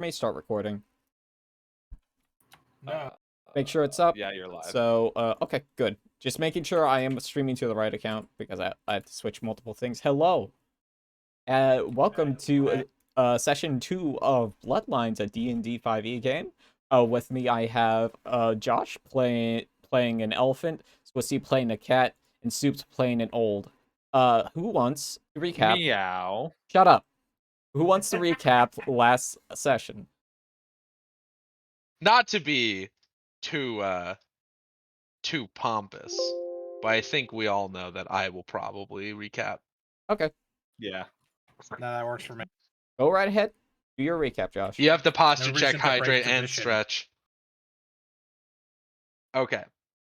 May start recording. No. Make sure it's up. Yeah, you're live. So, okay, good. Just making sure I am streaming to the right account because I had to switch multiple things. Hello. Welcome to session 2 of Bloodlines, a D&D 5e game. With me I have Josh playing an elephant, Swissy playing a cat, and Soups playing an old. Who wants to recap? Meow. Shut up. Who wants to recap last session? Not to be too pompous, but I think we all know that I will probably recap. Okay, Yeah. No, that works for me. go right ahead. Do your recap, Josh. You have to posture No check, reason to break hydrate, and tradition. stretch. Okay.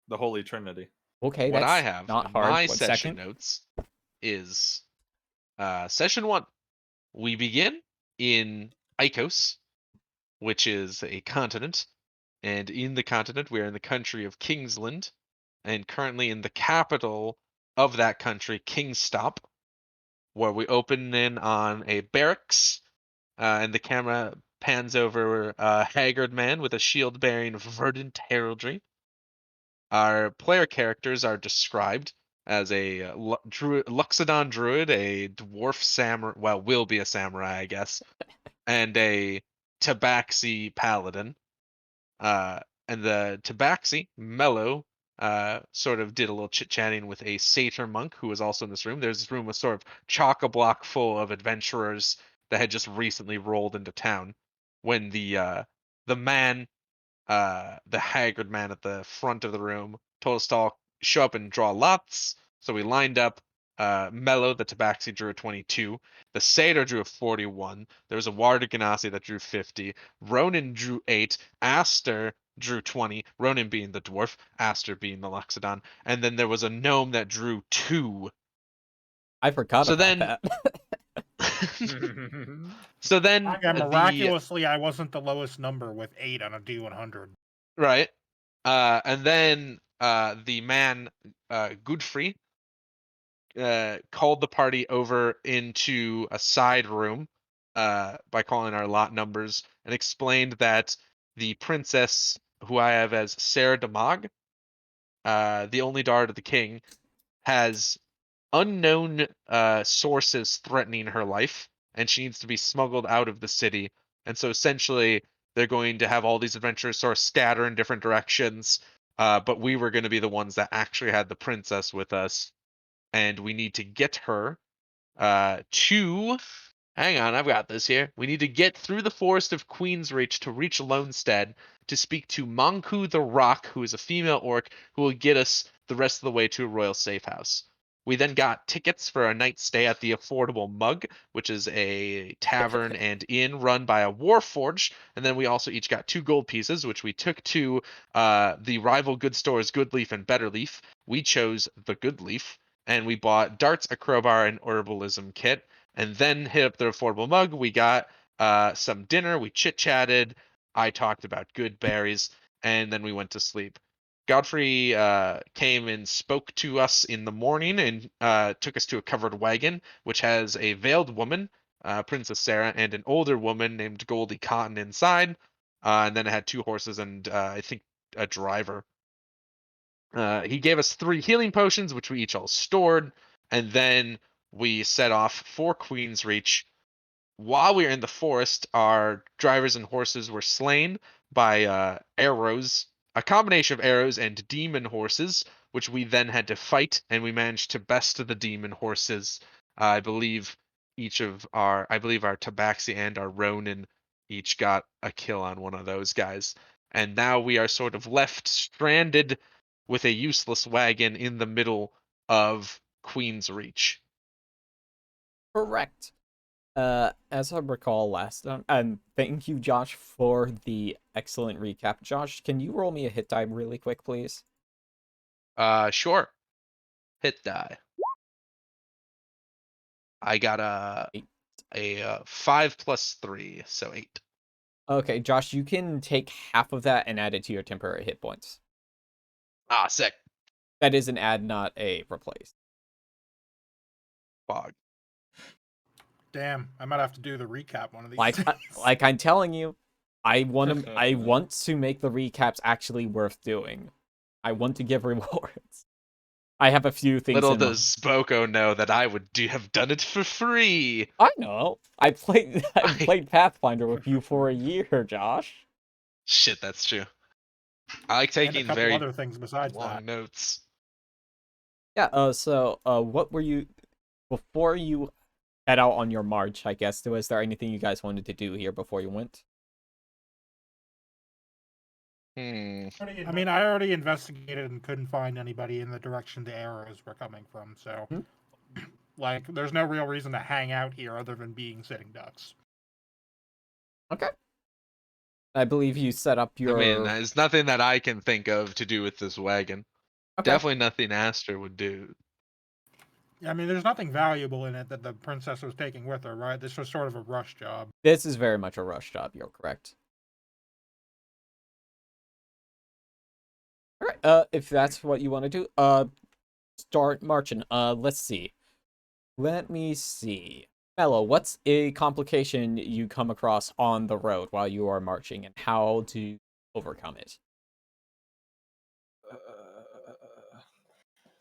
The Holy Trinity. Okay, What that's I have not in hard. my 1 session second. notes is session 1. We begin in Icos, which is a continent, and in the continent we are in the country of Kingsland, and currently in the capital of that country, Kingstop, where we open in on a barracks, and the camera pans over a haggard man with a shield bearing verdant heraldry. Our player characters are described as a Luxodon druid, a dwarf samurai, well, will be a samurai, I guess, and a tabaxi paladin. And the tabaxi, Mellow, sort of did a little chit-chatting with a satyr monk who was also in this room. There's this room was sort of chock-a-block full of adventurers that had just recently rolled into town when the man, the haggard man at the front of the room, told us to all show up and draw lots. So we lined up. Mellow, the tabaxi, drew a 22. The satyr drew a 41. There was a Warder Ganassi that drew 50. Ronin drew 8. Aster drew 20. Ronin being the dwarf, Aster being the Loxodon. And then there was a gnome that drew 2. I forgot So about then- that. So then Miraculously, I wasn't the lowest number with 8 on a D100. right. And then the man, Godfrey, called the party over into a side room by calling our lot numbers and explained that the princess, who I have as Sarah Damag, the only daughter of the king, has unknown sources threatening her life, and she needs to be smuggled out of the city. And so essentially, they're going to have all these adventurers sort of scatter in different directions. But we were going to be the ones that actually had the princess with us, and we need to get her to. Hang on, I've got this here. We need to get through the forest of Queensreach to reach Lonestead to speak to Monku the Rock, who is a female orc, who will get us the rest of the way to a royal safe house. We then got tickets for a night's stay at the Affordable Mug, which is a tavern and inn run by a Warforged. And then we also each got 2 gold pieces, which we took to the rival good stores Goodleaf and Betterleaf. We chose the Goodleaf, and we bought darts, a crowbar, and herbalism kit. And then hit up the Affordable Mug. We got some dinner. We chit-chatted. I talked about good berries, and then we went to sleep. Godfrey came and spoke to us in the morning and took us to a covered wagon, which has a veiled woman, Princess Sarah, and an older woman named Goldie Cotton inside. And then it had 2 horses and I think a driver. He gave us 3 healing potions, which we each all stored, and then we set off for Queensreach. While we were in the forest, our drivers and horses were slain by arrows, a combination of arrows and demon horses, which we then had to fight, and we managed to best the demon horses. I believe our Tabaxi and our Ronin each got a kill on one of those guys. And now we are sort of left stranded with a useless wagon in the middle of Queensreach. Correct. As I recall last time, and thank you, Josh, for the excellent recap. Josh, can you roll me a hit die really quick, please? Sure. Hit die. I got a 5 plus 3, so 8. Okay, Josh, you can take half of that and add it to your temporary hit points. Ah, sick. That is an add, not a replace. Fog. Damn, I might have to do the recap one of these Like, days. like I'm telling you, I want to make the recaps actually worth doing. I want to give rewards. I have a few things Little in mind. does Boko know that I would have done it for free. I know. I played Pathfinder with you for a year, Josh. Shit, that's true. I like And a taking couple very other things besides long that. notes. Yeah. So, what were you before you head out on your march? I guess was there anything you guys wanted to do here before you went? Hmm. I mean, I already investigated and couldn't find anybody in the direction the arrows were coming from, so like, there's no real reason to hang out here other than being sitting ducks. Okay. I believe you set up your. I mean, there's nothing that I can think of to do with this wagon. Okay. Definitely nothing Aster would do. I mean, there's nothing valuable in it that the princess was taking with her, right? This was sort of a rush job. This is very much a rush job. You're correct. All right. If that's what you want to do, start marching. Let's see. Let me see. Mellow, what's a complication you come across on the road while you are marching, and how to overcome it?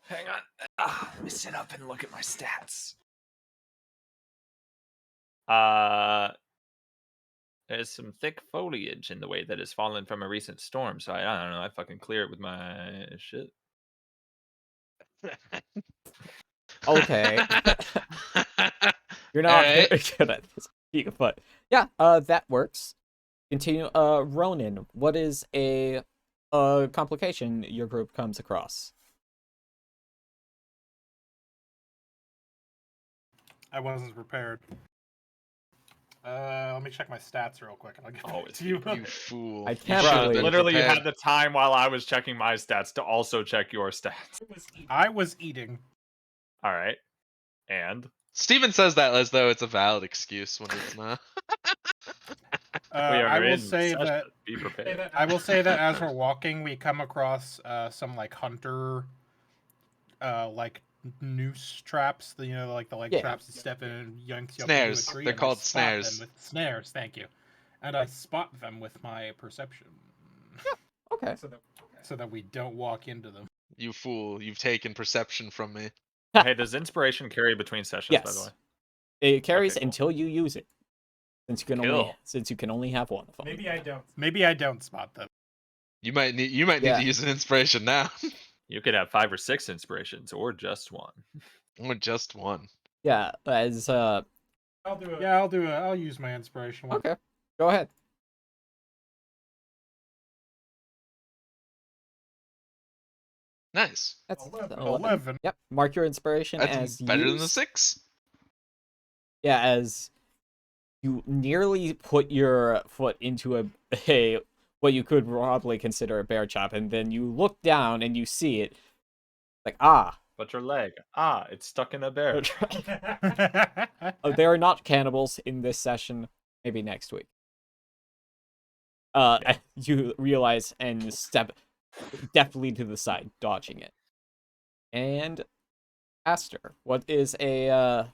Hang on. Let me sit up and look at my stats. There's some thick foliage in the way that has fallen from a recent storm, so I don't know. I fucking clear it with my shit. Okay. You're not Alright. very good at this, but yeah, that works. Continue. Ronin, what is a complication your group comes across? I wasn't prepared. Let me check my stats real quick, and I'll get Oh, back it's to you. You fool. I You can't should have believe- been Literally, you prepared. had the time while I was checking my stats to also check your stats. I was eating. All right, and Steven says that as though it's a valid excuse when it's not. we are I will in say session. that Be prepared. I will say that as we're walking, we come across some like hunter, like noose traps. You know, like the Yeah. traps that step in and yanks you up Snares. into a tree. They're and I called spot them snares. with snares. Thank you. And I spot them with my perception. Okay. So that we don't walk into them. You fool. You've taken perception from me. Hey, does inspiration carry between sessions? By the Yes. way, It carries Okay, cool. until you use it. Since you can only have one of them. Maybe I don't spot them. You might need need Yeah. to use an inspiration now. you could have 5 or 6 inspirations, or just one. Or just one. Yeah, as I'll use my inspiration one. okay. Go ahead. Nice. That's 11. Yep. Mark your inspiration That's as better than the used. 6. Yeah, as you nearly put your foot into a what you could probably consider a bear trap, and then you look down and you see it. Like, But your leg, it's stuck in a bear. they are not cannibals in this session. Maybe next week. You realize and step deftly to the side, dodging it. And Aster, what is a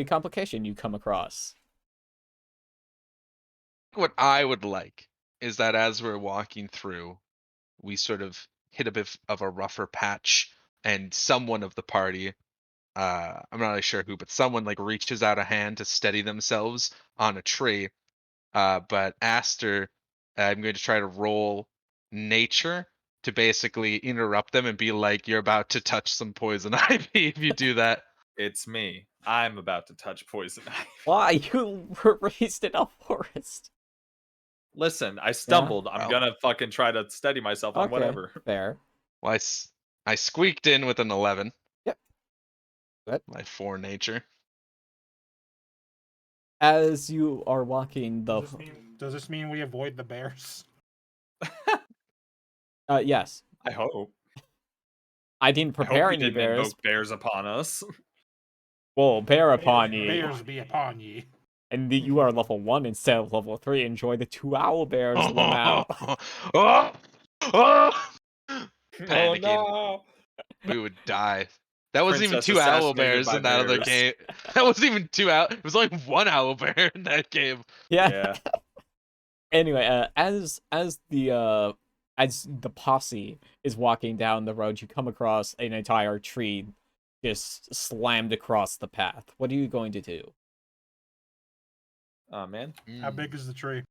complication you come across? What I would like is that as we're walking through, we sort of hit a bit of a rougher patch, and someone of the party, I'm not really sure who, but someone like reaches out a hand to steady themselves on a tree. But Aster, I'm going to try to roll nature to basically interrupt them and be like, "You're about to touch some poison ivy if you do that." It's me. I'm about to touch poison ivy. Why? You were raised in a forest. Listen, I stumbled. I'm well. gonna fucking try to steady myself on Okay, whatever. fair. Well, I squeaked in with an 11. Yep. Good. My 4 nature. As you are walking Does this mean we avoid the bears? yes. I hope. I didn't I hope prepare we any didn't bears. invoke bears upon us. Whoa, bear upon ye. Bears be upon ye. And you are level 1 instead of level 3. Enjoy the 2 owl bears, Lamau. Oh! Oh Panicking. no! We would die. That wasn't even Princess 2 owl assassinated bears by in that other bears. game. That wasn't even 2 owl. It was only 1 owl bear in that game. Yeah. Yeah. Anyway, as the posse is walking down the road, you come across an entire tree just slammed across the path. What are you going to do? Oh man. How big is the tree?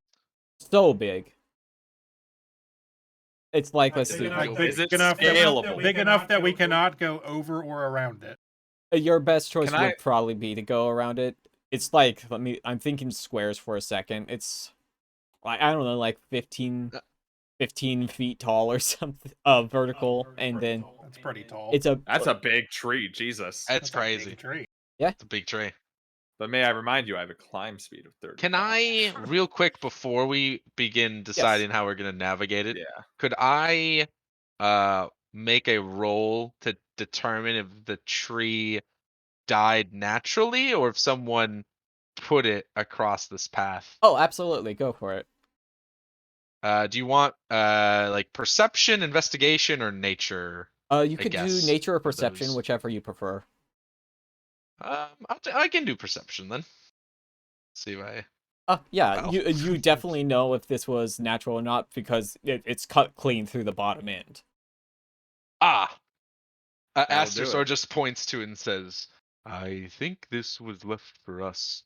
So big. It's like, let's Is see. it, Like big is it enough scalable? big enough that we cannot go over or around it. Your best choice Can would I- probably be to go around it. It's like, I'm thinking squares for a second. It's like, I don't know, like 15 feet tall or something, vertical, and then That's pretty tall. That's a big tree, Jesus. That's a big crazy. tree. It's a big tree. But may I remind you, I have a climb speed of 30. Can I, real quick, before we begin deciding how we're gonna navigate it, Yeah. could I make a roll to determine if the tree died naturally or if someone put it across this path? Oh, absolutely, go for it. Do you want like perception, investigation, or nature? You could do guess nature or perception, those. whichever you prefer. I can do perception then. See if I. Yeah, Wow. you definitely know if this was natural or not because it's cut clean through the bottom end. Aster do sort it. of just points to it and says, "I think this was left for us."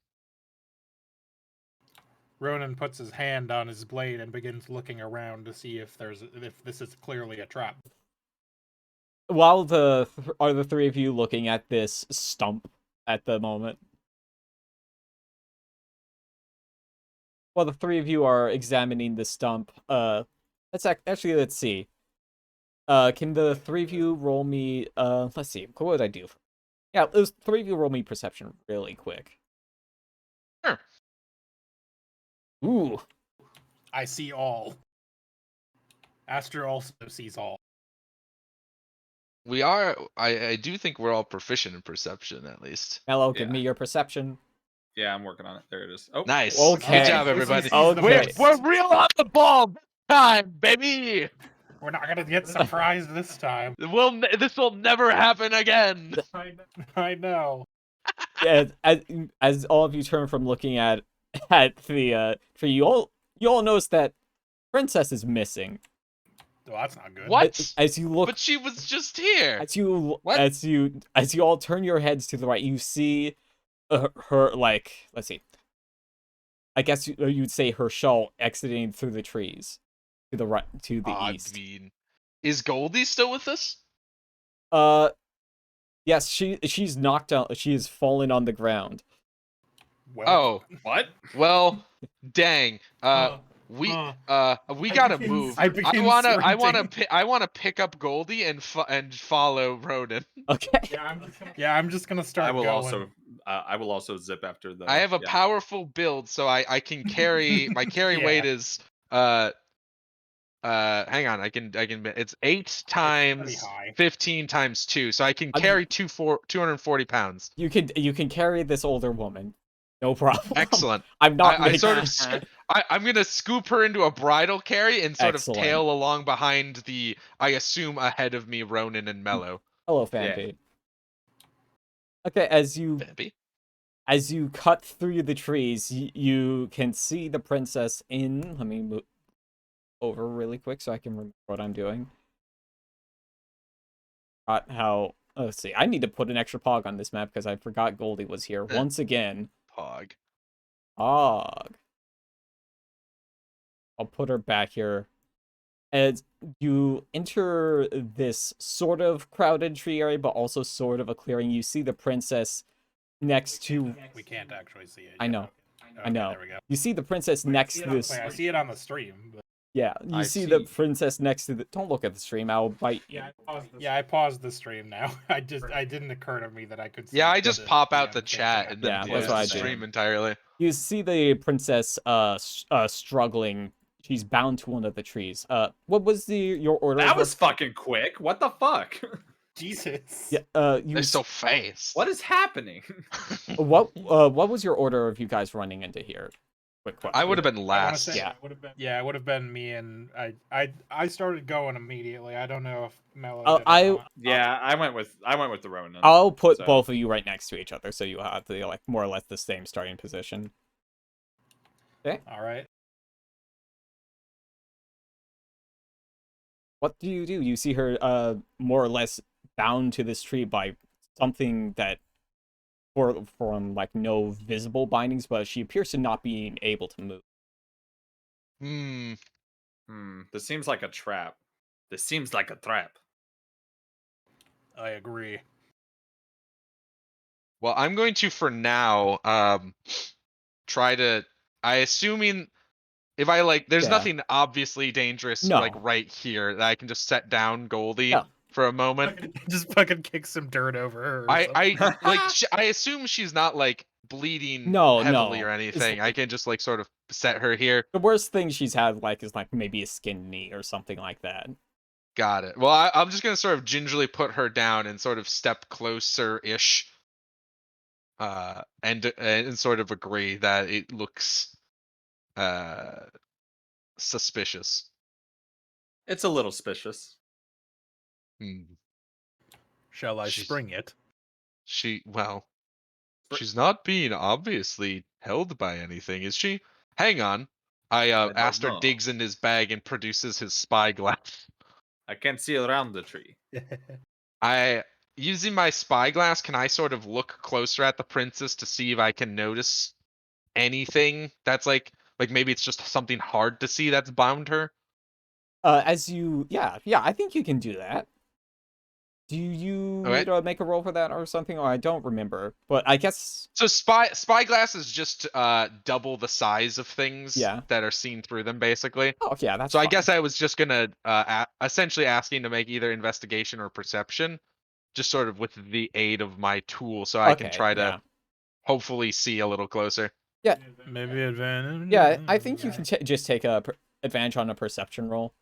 Ronin puts his hand on his blade and begins looking around to see if this is clearly a trap. While are the three of you looking at this stump at the moment? While the three of you are examining the stump, let's see. Can the three of you roll me? Let's see. What would I do? Yeah, those three of you roll me perception really quick. Sure. Ooh. I see all. Aster also sees all. We are. I do think we're all proficient in perception, at least. Mellow, give Yeah. me your perception. Yeah, I'm working on it. There it is. Oh, Nice. Okay. Good job, everybody. Okay. We're real on the ball this time, baby. We're not gonna get surprised this time. This will never happen again. I know. Yeah, as all of you turn from looking at the tree, you all notice that Princess is missing. Well, that's not good. What? As you look, But she was just here. as you What? as you all turn your heads to the right, you see her like, let's see. I guess you'd say her shawl exiting through the trees to the right, to the east. I mean, is Goldie still with us? Yes, she's knocked out. She is fallen on the ground. Well, Oh, what? well, dang. We gotta move. I wanna pick up Goldie and follow Ronin. Okay. yeah, I'm just gonna start I will going. also zip after the. I have a yeah. powerful build, so I can carry. My carry Yeah. weight is hang on, I can it's 8 times high. 15 times 2, so I can carry 240 pounds. You can carry this older woman, no problem. Excellent. I'm not. I sort of I'm gonna scoop her into a bridle carry and sort Excellent. of tail along behind the, I assume, ahead of me, Ronin and Mellow. Hello, Fanpy. Okay, as you cut through the trees, you can see the princess in. Let me move over really quick so I can remember what I'm doing. Let's see. I need to put an extra pog on this map because I forgot Goldie was here once again. Pog. Pog. I'll put her back here. As you enter this sort of crowded tree area, but also sort of a clearing, you see the princess next to. We can't actually see it. I yet. know. Okay, I know. There we go. You see the princess next to this. Wait, I see it on the stream. But... Yeah, you I see the see. princess next to the. Don't look at the stream. I'll bite you. I paused the stream now. I didn't occur to me that I could. See Yeah, I just pop out the yeah, chat and then Yeah, close that's what I the do. stream entirely. You see the princess struggling. She's bound to one of the trees. What was your order? That was fucking quick. What the fuck? Jesus. Yeah. You. They're so fast. What is happening? What was your order of you guys running into here? quick question. I would have been I want last. to say Yeah. it would have been me, and I started going immediately. I don't know if Mellow Oh, did or not. Yeah, I went with the Ronin. I'll put so- both of you right next to each other, so you have the like more or less the same starting position. All right. What do? You see her more or less bound to this tree by something that from like no visible bindings, but she appears to not being able to move. This seems like a trap. This seems like a trap. I agree. Well, I'm going to for now try to. Assuming if I like, there's Yeah. nothing obviously dangerous No. like right here that I can just set down Goldie Yeah. for a moment. Just fucking kick some dirt over her. Or I like I assume she's not like bleeding No, heavily no. or anything. I can just like sort of set her here. The worst thing she's had like is like maybe a skinned knee or something like that. Got it. Well, I'm just gonna sort of gingerly put her down and sort of step closer-ish, and sort of agree that it looks suspicious. It's a little suspicious. Shall I She's- spring it? Well, she's not being obviously held by anything, is she? Hang on. don't Aster know. digs in his bag and produces his spyglass. I can't see around the tree. Using my spyglass, can I sort of look closer at the princess to see if I can notice anything that's like maybe it's just something hard to see that's bound her? Yeah, I think you can do that. Do you Okay. need to make a roll for that or something? Or I don't remember, but I guess So spyglass is just double the size of things Yeah. that are seen through them, basically. oh yeah, that's So I fine. guess I was just gonna essentially asking to make either investigation or perception, just sort of with the aid of my tool, so I can Okay, try to yeah. hopefully see a little closer. Maybe advantage. Yeah, I think you can just take a advantage on a perception roll.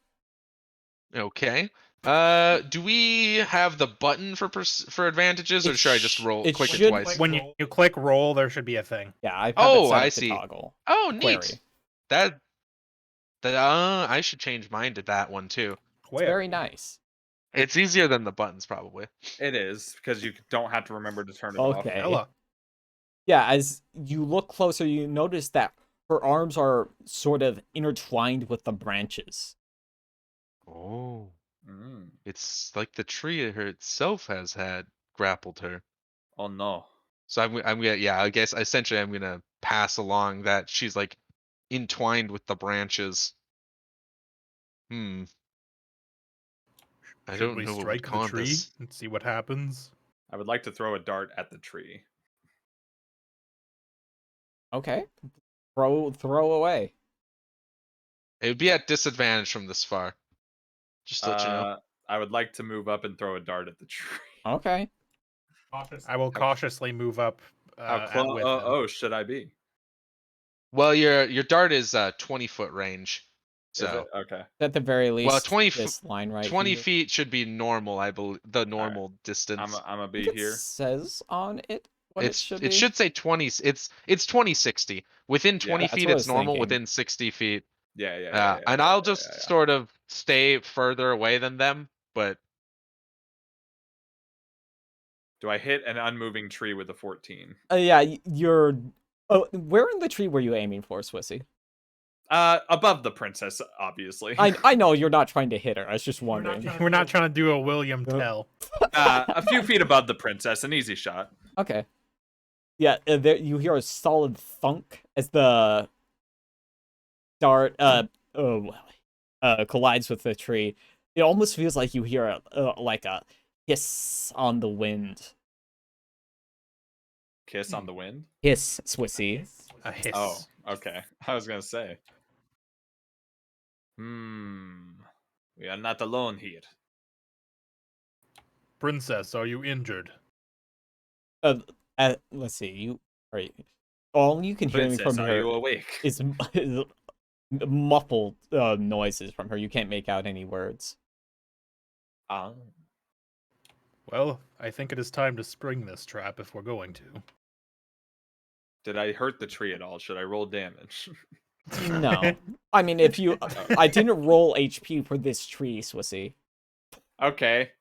Okay. Do we have the button for advantages, or should I just roll it click should- it twice? When you click roll, there should be a thing. Yeah, I have Oh, it set I up to see. toggle. Oh, Query. neat. That I should change mine to that one too. It's very nice. It's easier than the buttons, probably. It is because you don't have to remember to turn it Okay. Ella. Yeah, as you look closer, you notice that her arms are sort of intertwined with the branches. Oh, off. Mm. it's like the tree itself has had grappled her. Oh no. So I'm gonna yeah, I guess essentially I'm gonna pass along that she's like entwined with the branches. I Should don't we know what would strike the cause tree this. and see what happens? I would like to throw a dart at the tree. Okay. Throw away. It would be at disadvantage from this far. Just to let you know. I would like to move up and throw a dart at the tree. Okay. I will cautiously move up. How close? with him. Oh, should I be? Well, your dart is 20-foot range. Is it? So Okay. At the very least, well, 20 this line right 20 here. feet should be normal, I believe, the normal distance. I'm gonna I be think it here. says on it what it should be. It should say 20. It's 2060. Within 20 Yeah, that's feet what I it's was normal. thinking. Within 60 feet. Yeah. And I'll just sort of stay further away than them, but Do I hit an unmoving tree with a 14? Yeah, you're. Oh, where in the tree were you aiming for, Swissy? Above the princess, obviously. I know you're not trying to hit her. I was just wondering. We're not trying to do a William Tell. A few feet above the princess, an easy shot. Okay. Yeah, there you hear a solid thunk as the dart collides with the tree. It almost feels like you hear like a hiss on the wind. Kiss on the wind. Hiss, Swissy. A hiss. Oh, okay. I was gonna say. We are not alone here. Princess, are you injured? Let's see. You are. All you can hear Princess, from are her you awake? is muffled noises from her. You can't make out any words. Ah. Well, I think it is time to spring this trap if we're going to. Did I hurt the tree at all? Should I roll damage? No. I mean, if you... I didn't roll HP for this tree, Swissy. Okay.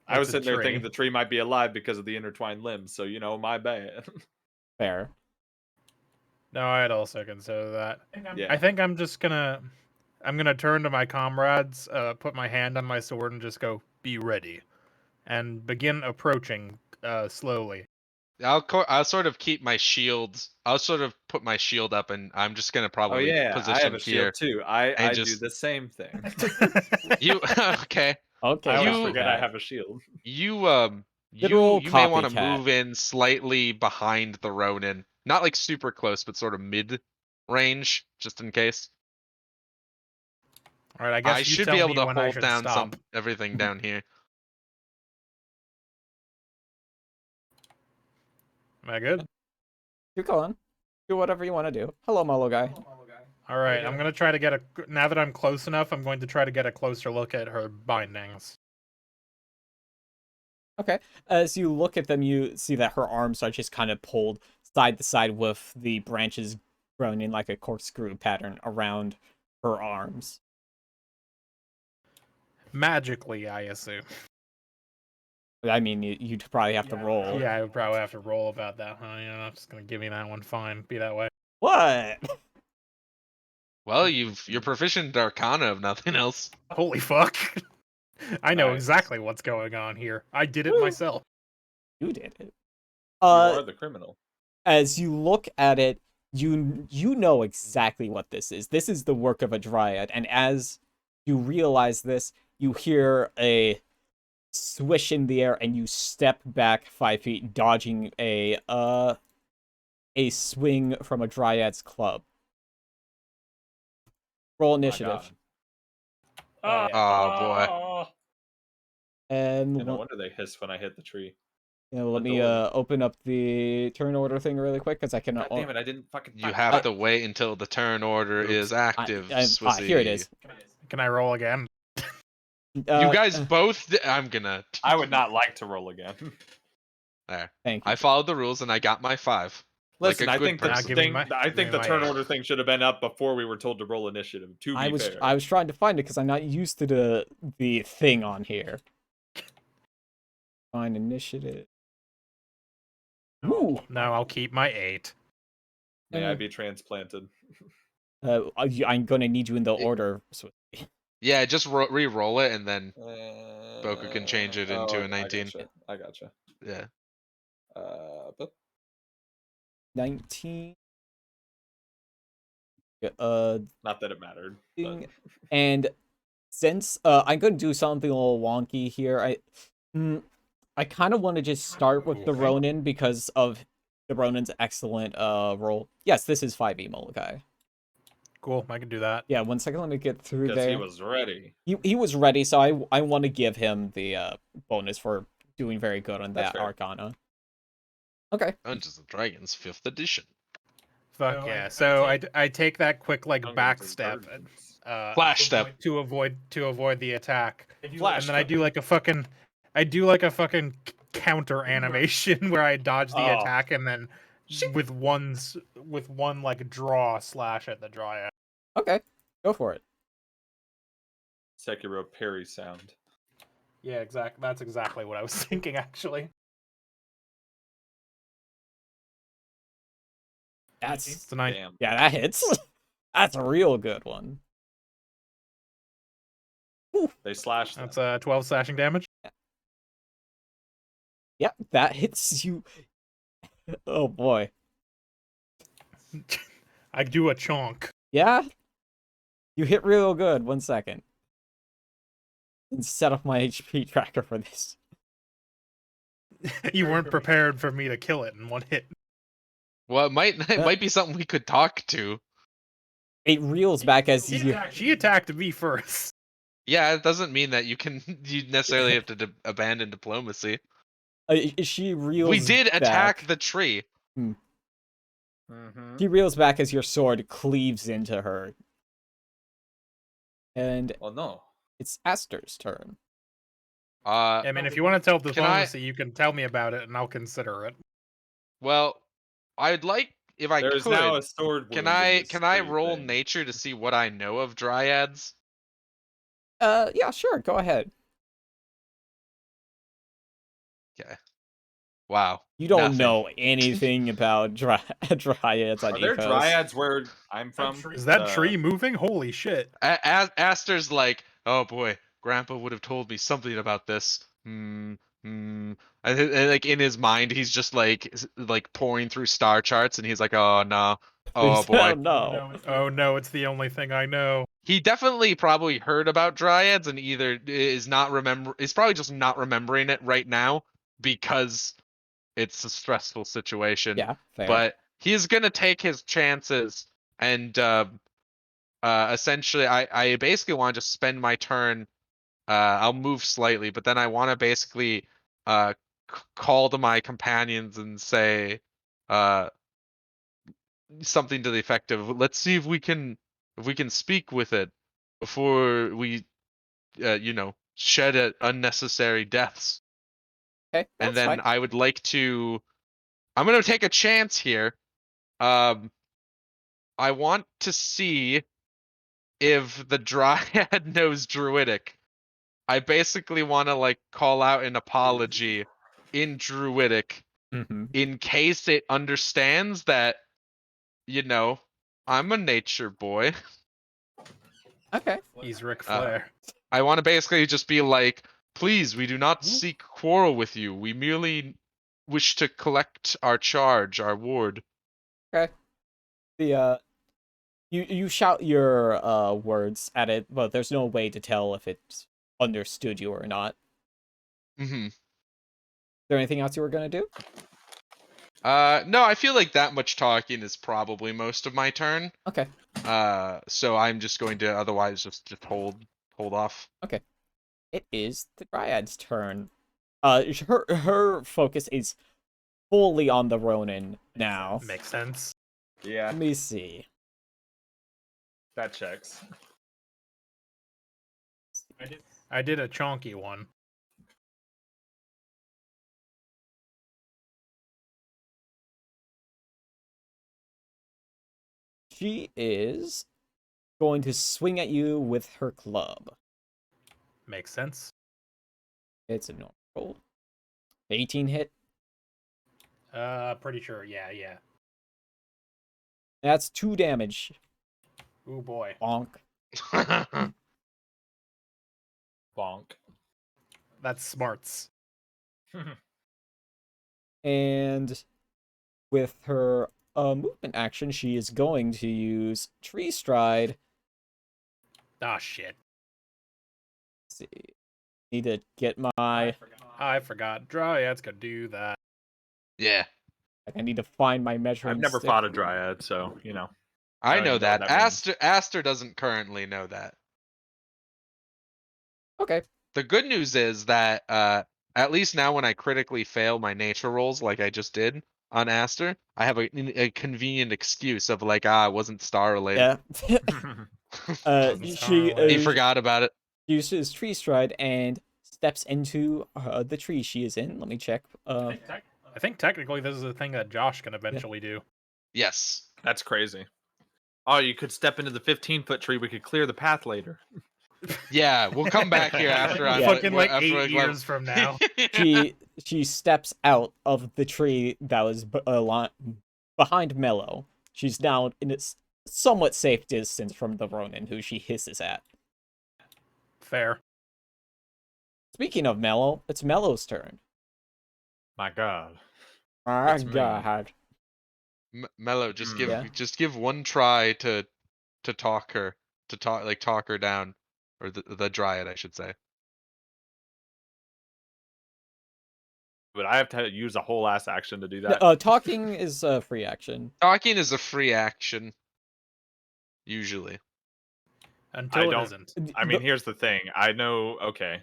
I was It's a sitting there tree. thinking the tree might be alive because of the intertwined limbs, so, my bad. Fair. No, I'd also consider that. Yeah. I think I'm just gonna turn to my comrades, put my hand on my sword, and just go, "Be ready," and begin approaching slowly. I'll sort of keep my shield. I'll sort of put my shield up, and I'm just gonna Oh probably yeah, I position have a here. shield too. I and do just- the same thing. You okay? Okay, I always You- forget I have a shield. You Literal you may want to copycat. move in slightly behind the Ronin, not like super close, but sort of mid range, just in case. All right, I guess I you should tell be able me to when I hold should down stop. everything down here. Am I good? Keep going. Do whatever you want to do. Hello, Mellow guy. All right, I'm gonna try to get a. Now that I'm close enough, I'm going to try to get a closer look at her bindings. Okay. As you look at them, you see that her arms are just kind of pulled side to side with the branches grown in like a corkscrew pattern around her arms. Magically, I assume. I mean, you'd probably have to roll. Yeah, I would probably have to roll about that, huh? I'm just gonna give me that one. Fine, be that way. What? Well, you're proficient in Arcana, if nothing else. Holy fuck! I know Nice. exactly what's going on here. I did it Woo. myself. You did it. You are the criminal. As you look at it, you know exactly what this is. This is the work of a dryad, and as you realize this, you hear a swish in the air, and you step back 5 feet, dodging a swing from a dryad's club. Roll Oh my initiative, God. Oh, boy. and No wonder they hiss when I hit the tree. let me adorable. open up the turn order thing really quick because I cannot. God damn it! I didn't fucking. You have to wait until the turn order Oops. is active. Here it Swissy. is. Can I roll again? You guys both. I'm gonna. I would not like to roll again. There. Thank you. I followed the rules and I got my 5. Listen, like a I good think the person. Give me thing. my- I give think me the my turn eight. order thing should have been up before we were told to roll initiative. To be fair, I was trying to find it because I'm not used to the thing on here. Find initiative. Ooh. No, I'll keep my 8. May I be transplanted? I'm gonna need you in the order. Yeah, just re-roll it and then Boku can change it into a 19. I gotcha. yeah. But 19. not that it mattered. But... And since I'm gonna do something a little wonky here, I kind of want to just start with the Ronin because of the Ronin's excellent roll. Yes, this is 5e Molokai. Cool, I can do that. Yeah, 1 second, let me get through Because there. he was ready. He was ready, so I want to give him the bonus for doing very good on That's that fair. Arcana. Okay. Dungeons and Dragons 5th edition. Fuck yeah. So I take that quick like Dungeons back and step Dragons. Flash step. to avoid the attack. Flash And then I do like a fucking counter animation where I dodge the Oh. attack and then with one like draw slash at the dryad. Okay. Go for it. Sekiro parry sound. Yeah, that's exactly what I was thinking actually. That's It's a 9. Damn. yeah, that hits. That's a real good one. They slashed them. That's 12 slashing damage. Yep, that hits you. Oh boy. I do a chonk. Yeah? You hit real good. 1 second. And set up my HP tracker for this. You weren't prepared for me to kill it in one hit. Well, it might be something we could talk to. It reels back as you. She attacked me first. Yeah, it doesn't mean that you necessarily have to abandon diplomacy. She reels. We did attack back. the tree. Mm-hmm. She reels back as your sword cleaves into her. And Oh no. it's Aster's turn. I mean, if you want to tell Can I- diplomacy, you can tell me about it, and I'll consider it. Well, I'd like if I There is now could, a sword can wound in I this can I tree roll thing. nature to see what I know of dryads? Yeah, sure. Go ahead. Okay. Wow. You don't Nothing. know anything about dryads on Are there Ecos. dryads where I'm from? Is that tree moving? Holy shit! Aster's like, oh boy, Grandpa would have told me something about this. And like in his mind, he's just like pouring through star charts, and he's like, oh no, oh boy. no. Oh no, it's the only thing I know. He definitely probably heard about dryads, and either is probably just not remembering it right now because it's a stressful situation. Yeah, fair. But he's gonna take his chances, and essentially, I basically want to just spend my turn. I'll move slightly, but then I want to basically call to my companions and say something to the effect of, "Let's see if we can speak with it before we, shed unnecessary deaths." Okay, And that's then fine. I would like to. I'm gonna take a chance here. Um, I want to see if the dryad knows Druidic. I basically want to like call out an apology in Druidic Mm-hmm. in case it understands that, I'm a nature boy. Okay. He's Ric Uh, Flair. I want to basically just be like, please, we do not seek quarrel with you. We merely wish to collect our charge, our ward. Okay. The you shout your words at it, but there's no way to tell if it's understood you or not. Mm-hmm. Is there anything else you were gonna do? No, I feel like that much talking is probably most of my turn. Okay. So I'm just going to otherwise just hold off. Okay. It is the Dryad's turn. Her focus is fully on the Ronin now. Makes sense. Yeah, Let me see. that checks. I did a chonky one. She is going to swing at you with her club. Makes sense. It's a normal roll. 18 hit. Pretty sure. Yeah. That's 2 damage. Ooh boy. Bonk. Bonk. That's smarts. And with her movement action, she is going to use Tree Stride. Ah shit. Let's see. Need to get my. I forgot. Dryads could do that. Yeah, I need to find my measuring I've never stick. fought a dryad, so I don't know even know what that. that means. Aster doesn't currently know that. Okay. The good news is that at least now when I critically fail my nature rolls like I just did on Aster, I have a convenient excuse of like, I wasn't star related. Yeah. Wasn't She Starlight. He forgot about it. uses Tree Stride and steps into the tree she is in. Let me check. I think technically this is a thing that Josh can eventually do. Yes. That's crazy. Oh, you could step into the 15-foot tree. We could clear the path later. Yeah, we'll come back here after I'm Fucking like after 8 level- years from now. She steps out of the tree that was behind Mellow. She's now in a somewhat safe distance from the Ronin, who she hisses at. Fair. Speaking of Mellow, it's Mellow's turn. My God. My It's me. God. Mellow, just give Yeah. just give one try to talk her talk her down, or the dryad I should say. But I have to use a whole ass action to do that. Talking is a free action. Talking is a free action. Usually. Until it don't- isn't. I mean, here's the thing. I know. Okay.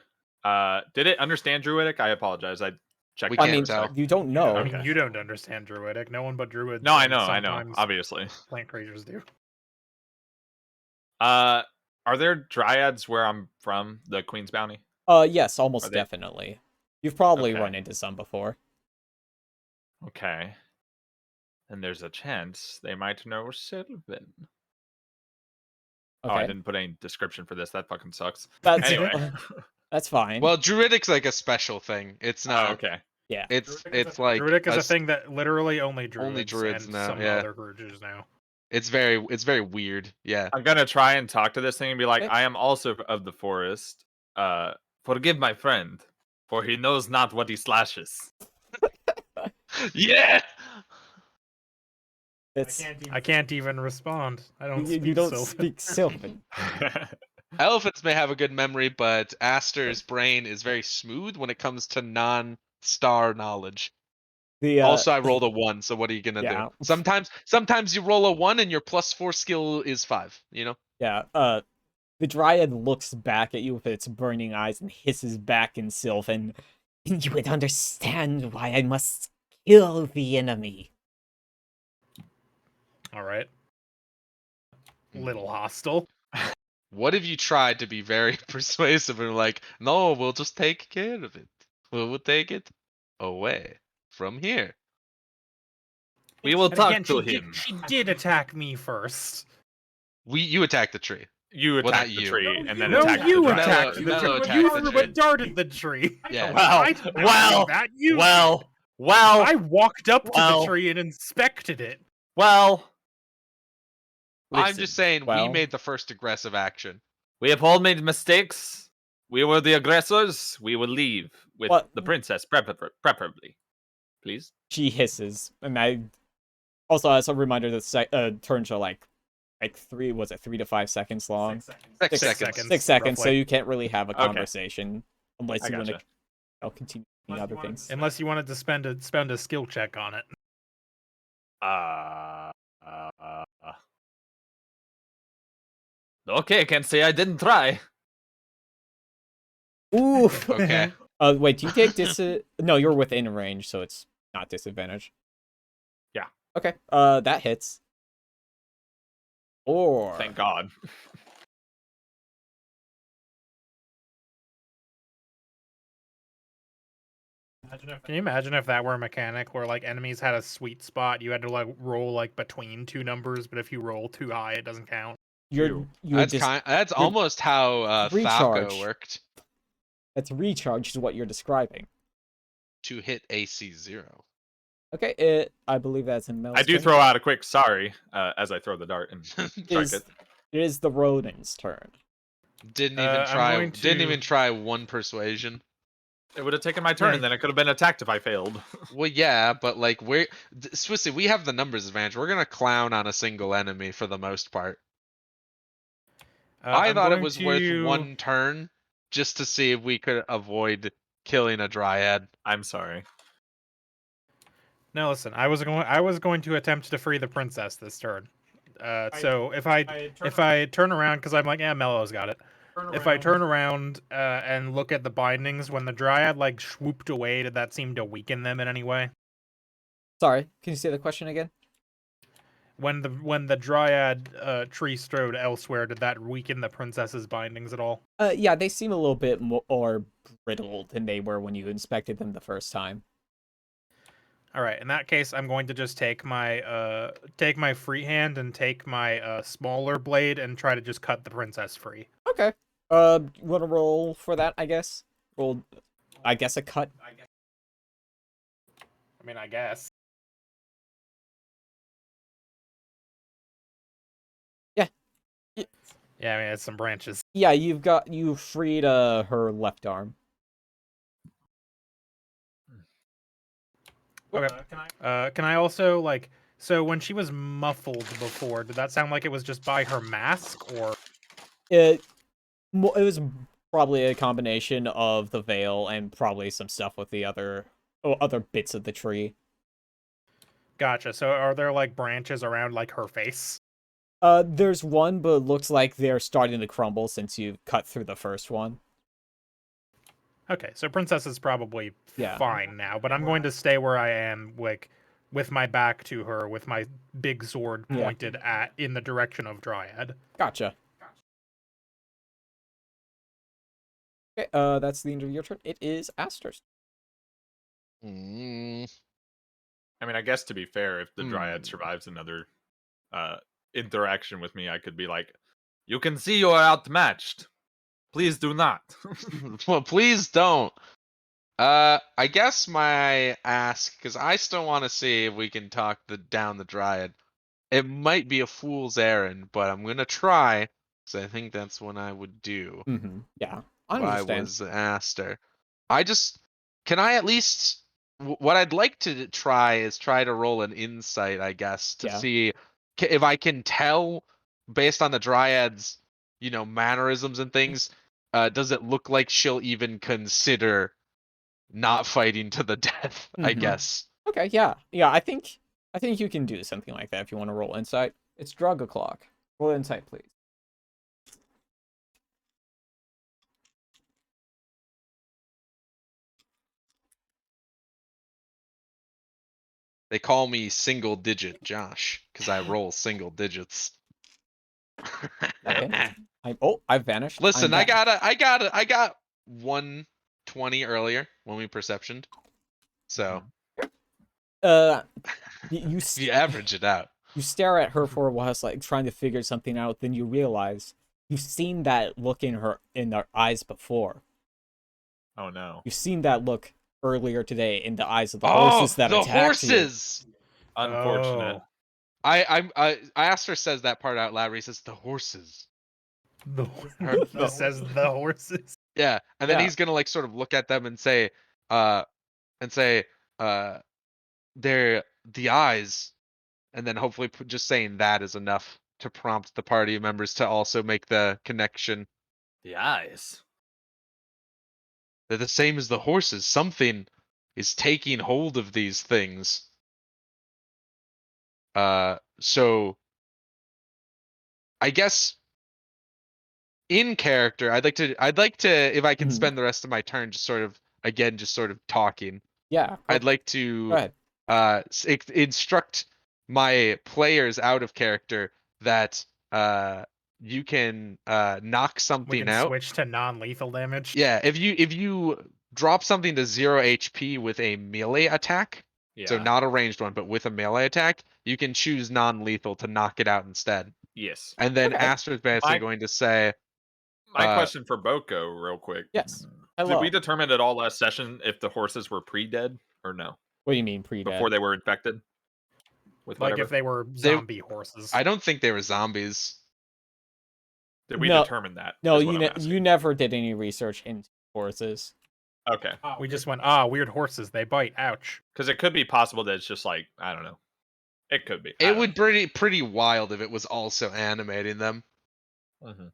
Did it understand Druidic? I apologize. I checked. We I can't mean, tell. you don't know. I mean, Okay. you don't understand Druidic. No one but Druids. No, I and know. sometimes Obviously. plant creatures do. Are there dryads where I'm from? The Queen's Bounty. Yes, almost Are they- definitely. You've probably Okay. run into some before. Okay. and there's a chance they might know Sylvan. Oh, I Okay. didn't put any description for this. That fucking sucks. That's Anyway. that's fine. Well, druidic's like a special thing. It's Oh, not. okay. Yeah. It's like Druidic is a s- thing that literally only only druids and know, some yeah. other creatures know. It's very weird. Yeah. I'm gonna try and talk to this thing and be like, Okay. I am also of the forest. Forgive my friend, for he knows not what he slashes. Yeah. It's I can't even respond. I don't you, speak you don't Sylvan. speak Sylvan. Elephants may have a good memory, but Aster's brain is very smooth when it comes to non-star knowledge. The Also, I rolled a 1, so what are you gonna yeah. do? Sometimes you roll a 1 and your +4 skill is 5. You know. Yeah, the Dryad looks back at you with its burning eyes and hisses back in Sylvan. You would understand why I must kill the enemy. All right. Little hostile. What if you tried to be very persuasive and like, no, we'll just take care of it. We'll take it away from here. We will And talk again, to him. she did attack me first. You attacked the tree. You Well, not attacked the you. tree and then No, attacked you the Mellow- attacked tree. the Mellow tree. attacked You the were tree. darted the tree. Yeah. Well, I did not well, do that. You well, did. well, I walked up to well. the tree and inspected it. well. I'm Listen, just saying we well, made the first aggressive action. We have all made mistakes. We were the aggressors. We will leave with What? the princess, preferably. Please. she hisses, and I also as a reminder that turns are like 3 to 5 seconds long. 6 Six seconds. 6 seconds, so roughly. you can't really have a Okay. conversation unless I you want to. gotcha. I'll continue doing other things. Unless you wanted to spend a skill check on it. Okay, can't say I didn't try. Oof. Okay. Wait, do you take No, you're within range, so it's not disadvantage. Yeah. Okay. That hits. Or Thank God. Can you imagine if that were a mechanic where like enemies had a sweet spot, you had to like roll like between two numbers, but if you roll too high, it doesn't count. you're That's just that's almost how recharge. Falco worked that's recharge is what you're describing. to hit AC 0. Okay, I believe that's in Mel's I do turn. throw out a quick sorry as I throw the dart and strike Is- it. It is the Ronin's turn. Didn't I'm going Didn't to- even try one persuasion. It would have taken my turn, Yeah. and then I could have been attacked if I failed. Well, yeah, but like Swissy, we have the numbers advantage. We're gonna clown on a single enemy for the most part. I I'm thought it going was to... worth one turn just to see if we could avoid killing a dryad. I'm sorry. No, listen. I was going to attempt to free the princess this turn. So if I turn around, because I'm like, yeah, Mellow's got it. If I turn around and look at the bindings, when the dryad like swooped away, did that seem to weaken them in any way? Sorry, can you say the question again? When the dryad tree strode elsewhere, did that weaken the princess's bindings at all? Yeah, they seem a little bit more brittle than they were when you inspected them the first time. All right. In that case, I'm going to just take my free hand and take my smaller blade and try to just cut the princess free. Okay. You want to roll for that? I guess. Roll. I guess a cut. I mean, I guess. Yeah. Yeah, I mean, it's some branches. Yeah, you freed her left arm. Okay. Can I also like? So when she was muffled before, did that sound like it was just by her mask, or? It was probably a combination of the veil and probably some stuff with the other bits of the tree. Gotcha. So are there like branches around like her face? There's one, but it looks like they're starting to crumble since you cut through the first one. Okay, so princess is probably Yeah. fine now, but I'm going to stay where I am, like with my back to her, with my big sword Yeah. pointed in the direction of Dryad. Gotcha. Okay, that's the end of your turn. It is Aster's. Mm. I mean, I guess to be fair, if the Dryad survives another interaction with me, I could be like, "You can see you are outmatched. Please do not." Well, please don't. I guess my ask, because I still want to see if we can talk down the Dryad. It might be a fool's errand, but I'm gonna try, because I think that's what I would do Yeah, if I I understand. was Aster. Can I at least, what I'd like to try is try to roll an insight, I guess, to Yeah. see if I can tell based on the Dryad's, mannerisms and things, does it look like she'll even consider not fighting to the death, I guess. Okay, yeah. Yeah, I think you can do something like that if you want to roll insight. It's drug o'clock. Roll insight, please. They call me single digit Josh because I roll single digits. Okay. I've vanished. Listen, I'm I got 120 earlier when we perceptioned. So you you average it out. you stare at her for a while, like trying to figure something out. Then you realize you've seen that look in her eyes before. Oh no! You've seen that look earlier today in the eyes of the Oh, horses that the attacked you. horses! Unfortunate. Oh, Aster says that part out loud. Where he says the horses. he says the horses. Yeah, and then Yeah. he's gonna like sort of look at them and say, uh, they're the eyes, and then hopefully just saying that is enough to prompt the party members to also make the connection. The eyes. They're the same as the horses. Something is taking hold of these things. So I guess in character, I'd like to, if I can spend the rest of my turn just sort of talking. Yeah. I'd like Go to ahead. instruct my players out of character that you can knock We something can out. switch to non-lethal damage. Yeah, if you drop something to 0 HP with a melee attack, Yeah. so not a ranged one, but with a melee attack, you can choose non-lethal to knock it out instead. Yes. And then Okay. Aster's basically going to say, My question for Boko, real quick. Yes. Did Hello. we determine at all last session if the horses were pre-dead or no? What do you mean pre-dead? Before they were infected? With Like whatever? if they were zombie horses. I don't think they were zombies. Did we No. determine that? No, is what I'm asking. you never did any research into horses. Okay. We just went, weird horses. They bite. Ouch. Because it could be possible that it's just like, I don't know. It could be. It would be pretty wild if it was also animating them. Mm-hmm.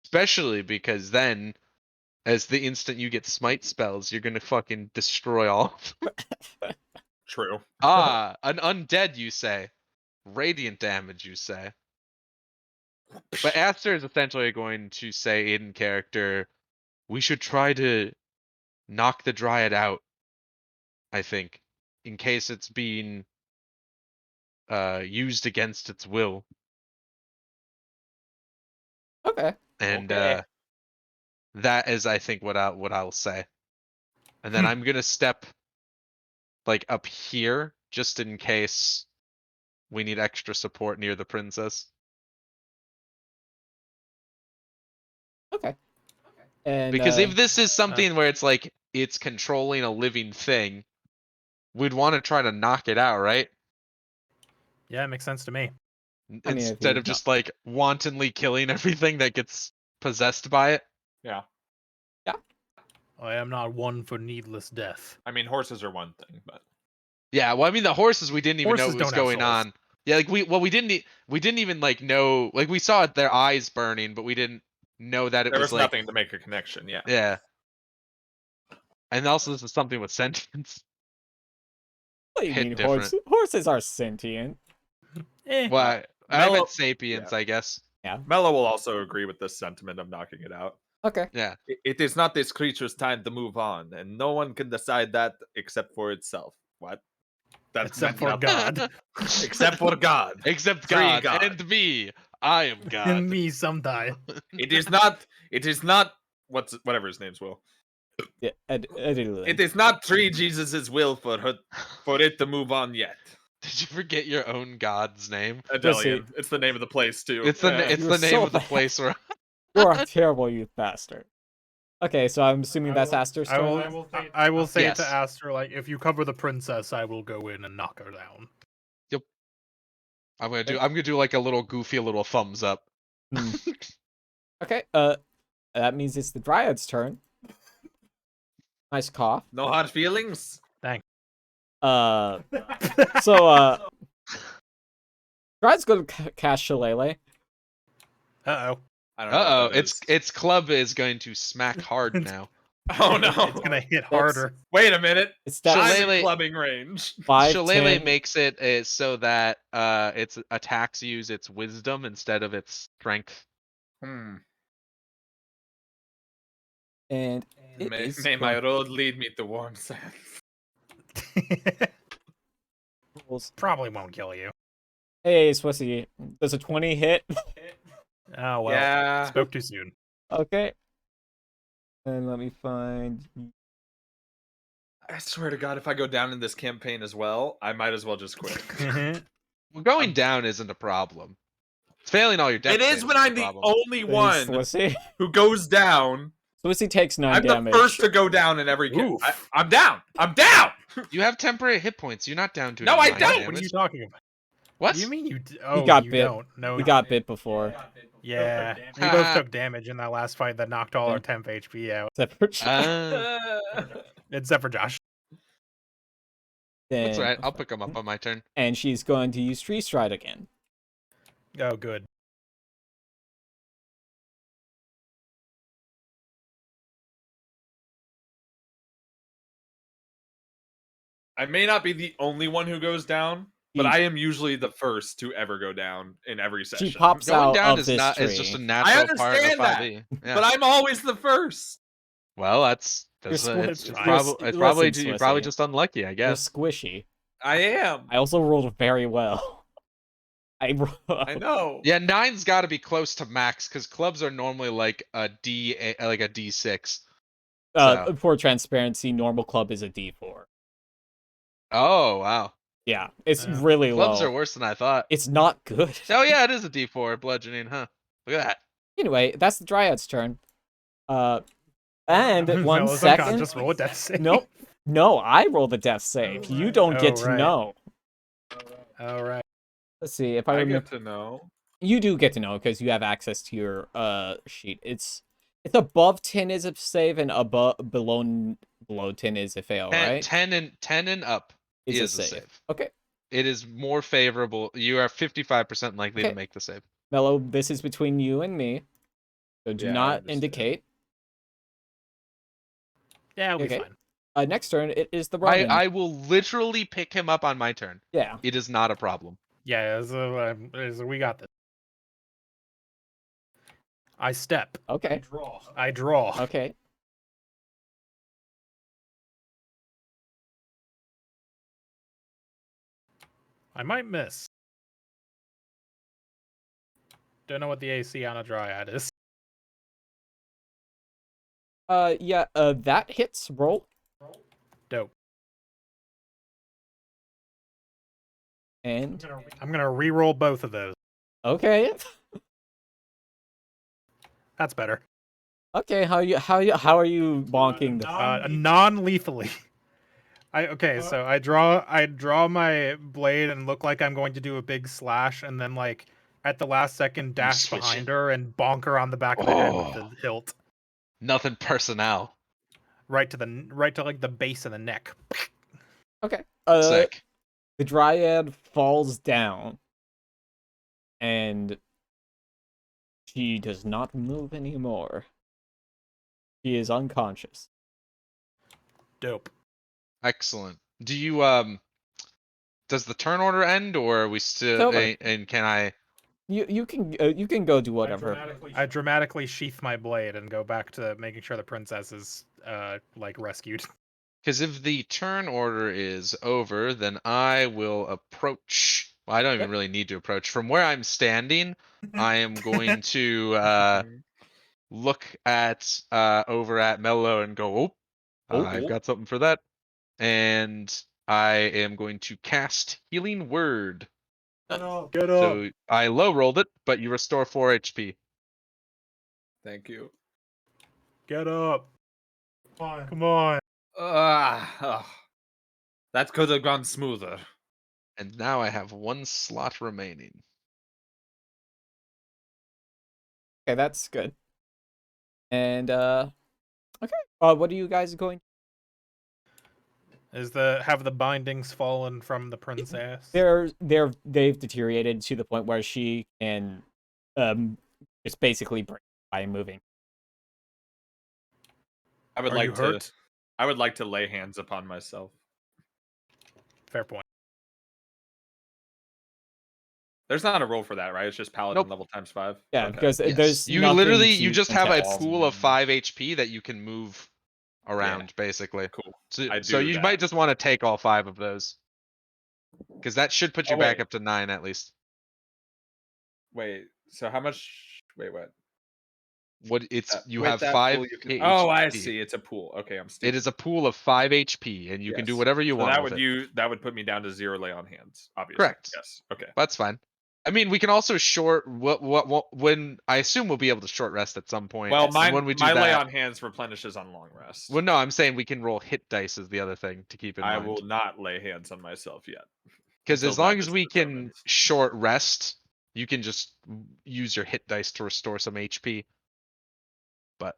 Especially because then, as the instant you get smite spells, you're gonna fucking destroy all of them. True. An undead, you say. Radiant damage, you say. But Aster is essentially going to say in character, we should try to knock the Dryad out, I think, in case it's being used against its will. Okay. And Okay. that is, I think, what I'll say. And then I'm gonna step like up here just in case we need extra support near the princess. Okay. And Because if this is something where it's like it's controlling a living thing, we'd want to try to knock it out, right? Yeah, it makes sense to me. I mean, if Instead you- of just like wantonly killing everything that gets possessed by it. Yeah. I am not one for needless death. I mean, horses are one thing, but Yeah, well, I mean, the horses we didn't even know Horses what was don't have going souls. on. Yeah, like we didn't even like know, like we saw their eyes burning, but we didn't know that it there was was like nothing to make a connection. Yeah. yeah. And also, this is something with sentience. what do you hit mean different. horses are sentient? Well, I Mellow- meant sapiens, I guess. Mellow will also agree with this sentiment of knocking it out. Okay. Yeah. It is not this creature's time to move on, and no one can decide that except for itself. What? That's Except for God. Except for God. Except Free God, God. and me. I am God. And me sometime. It is not. It is not. Whatever his name's will. Yeah, It is not Tree Jesus' will for it to move on yet. Did you forget your own god's name? Adelian. It's the name of the place too. It's the You're name so of the bad. place where. You're a terrible youth bastard. Okay, so I'm assuming that's Aster's I turn. will. I will say Yes. to Aster, like, if you cover the princess, I will go in and knock her down. I'm gonna do like a little goofy little thumbs up. Hmm. Okay, that means it's the Dryad's turn. Nice cough. No hard feelings. So, Dryad's gonna cast Shillelagh. Uh-oh. I don't know. what that is. Its club is going to smack hard now. Oh no. It's gonna hit harder. Wait a minute. It's that I'm Shillelagh- in clubbing range. 5, Shillelagh 10, makes it so that its attacks use its wisdom instead of its strength. Hmm. and it May, is may my going- road lead me to warm sands. Probably won't kill you. Hey, Swissy, does a 20 hit? Oh well. Yeah. Spoke too soon. Okay. And let me find. I swear to God, if I go down in this campaign as well, I might as well just quit. Well, going down isn't a problem. Failing all your death It is saves when is I'm a the problem. only Hey, one Swissy. who goes down. Swissy takes 9 I'm damage. the first to go down in every game. Oof. I'm down. I'm down. You have temporary hit points. You're not down to No, I 9 don't! What are damage. you talking about? What? What do you mean you? Oh, got you bit. don't. No, We got bit before. Yeah, we both took damage in that last fight that knocked all our temp HP out, Except for except for Josh. That's then, right. I'll pick them up on my turn. and she's going to use Tree Stride again. Oh, good. I may not be the only one who goes down, but She- I am usually the first to ever go down in every session. She pops Going out down of is this not tree. is just a natural part of understand that, 5e. Yeah. But I'm always the first. Well, that's You're it's Listen, probably Swissy. you're probably just unlucky, I You're guess. squishy. I am. I also rolled very well. I know. Yeah, 9's got to be close to max because clubs are normally like a D6. So. For transparency, normal club is a D4. Oh wow, Yeah, it's Yeah. really clubs low. are worse than I thought. It's not good. Oh yeah, it is a D4 bludgeoning, huh? Look at that. Anyway, that's the Dryad's turn. And one Mellow's second. unconscious, roll a death save. Nope. No, I roll the death save. You don't get Oh, to right. know. All right. Let's see if I I remember. get to know. You do get to know because you have access to your sheet. It's above 10 is a save and below 10 is a fail, right? 10 and up Is is a a save. save. Okay, It is more favorable. You are 55% likely Okay. to make the save. Mellow, this is between you and me, so do Yeah, I not understand. indicate. Yeah, it'll Okay. be fine. Next turn, it is the Ronin. I will literally pick him up on my turn. Yeah. It is not a problem. Yeah, so we got this. I step. Okay. I draw. Okay. I might miss. Don't know what the AC on a Dryad is. Yeah. That hits. Roll. Dope. And I'm gonna re-roll both of those. okay. That's better. Okay. How are you bonking the? Non-lethally. So I draw my blade and look like I'm going to do a big slash, and then like at the last second dash switch behind it. her and bonk her on the back of the head with the hilt, Nothing personnel. right to like the base of the neck. Okay. Sick. The Dryad falls down, and she does not move anymore. She is unconscious. Dope. Excellent. Do you does the turn order end or are we still It's over. and can I You can go do whatever. I dramatically sheath my blade and go back to making sure the princess is like rescued. because if the turn order is over, then I will approach. Well, I don't even Okay. really need to approach. From where I'm standing, I am going to look at over at Mellow and go, oh, I've got something for that. And I am going to cast Healing Word. Get up. So I low rolled it, but you restore 4 HP. Thank you. Get up. Come on. That could have gone smoother. And now I have 1 slot remaining. Okay, that's good. And okay. What are you guys going? Have the bindings fallen from the princess? They've deteriorated to the point where she can just basically break by moving. I would Are like you to. hurt? I would like to lay hands upon myself. Fair point. There's not a roll for that, right? It's just paladin Nope. level times 5. Yeah, Okay. because Yes. there's You nothing literally to you just have a contest. pool of 5 HP that you can move around, Yeah. basically. Cool. So, I so do you that. might just want to take all 5 of those. Because that should put you Oh, back wait. up to 9 at least. Wait. So how much? Wait. What? What it's you With have that 5 pool, you can. HP. Oh, I see. It's a pool. Okay, I'm stupid. It is a pool of 5 HP, and you can do Yes. whatever you So want that with would it. that would put me down to 0 lay on hands. Obviously. Correct. Yes. Okay. That's fine. I mean, we can also short what when I assume we'll be able to short rest at some point. Well, and when we do my lay that, on hands replenishes on long rest. well, no, I'm saying we can roll hit dice is the other thing to keep in I mind. will not lay hands on myself yet. Because until as long that as is we can determined. short rest, you can just use your hit dice to restore some HP. But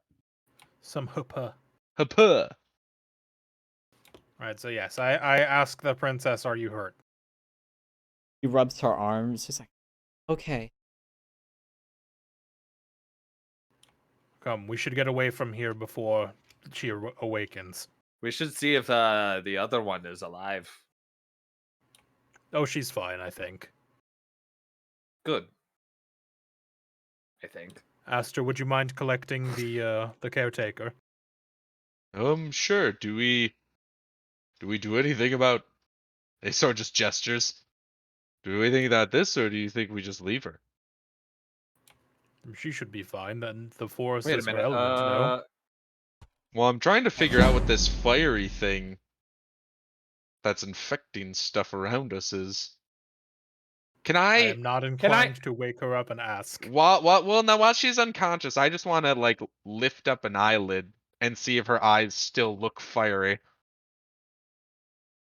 Some hoopa. hapa. Right, so yes, I ask the princess, are you hurt? He rubs her arms. He's like, okay. Come, we should get away from here before she awakens. We should see if the other one is alive. Oh, she's fine, I think. Good. I think. Aster, would you mind collecting the caretaker? Sure. Do we do anything about? They sort of just gestures. Do we think about this, or do you think we just leave her? She should be fine. Then the forest Wait a is minute. relevant, no? Well, I'm trying to figure out what this fiery thing that's infecting stuff around us is. Can I I? am not inclined to wake her up and ask. Well, now while she's unconscious, I just want to like lift up an eyelid and see if her eyes still look fiery.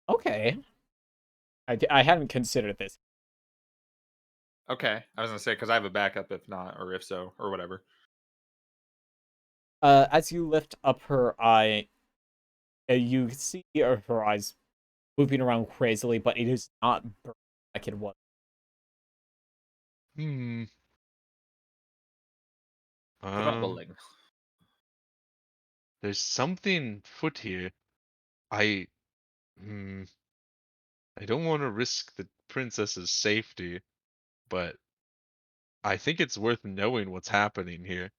Okay. I hadn't considered this. Okay. I was gonna say because I have a backup if not, or if so, or whatever. As you lift up her eye, you see her eyes moving around crazily, but it is not burning like it was. Hmm. Troubling. There's something foot here. I. Hmm. I don't want to risk the princess's safety, but I think it's worth knowing what's happening here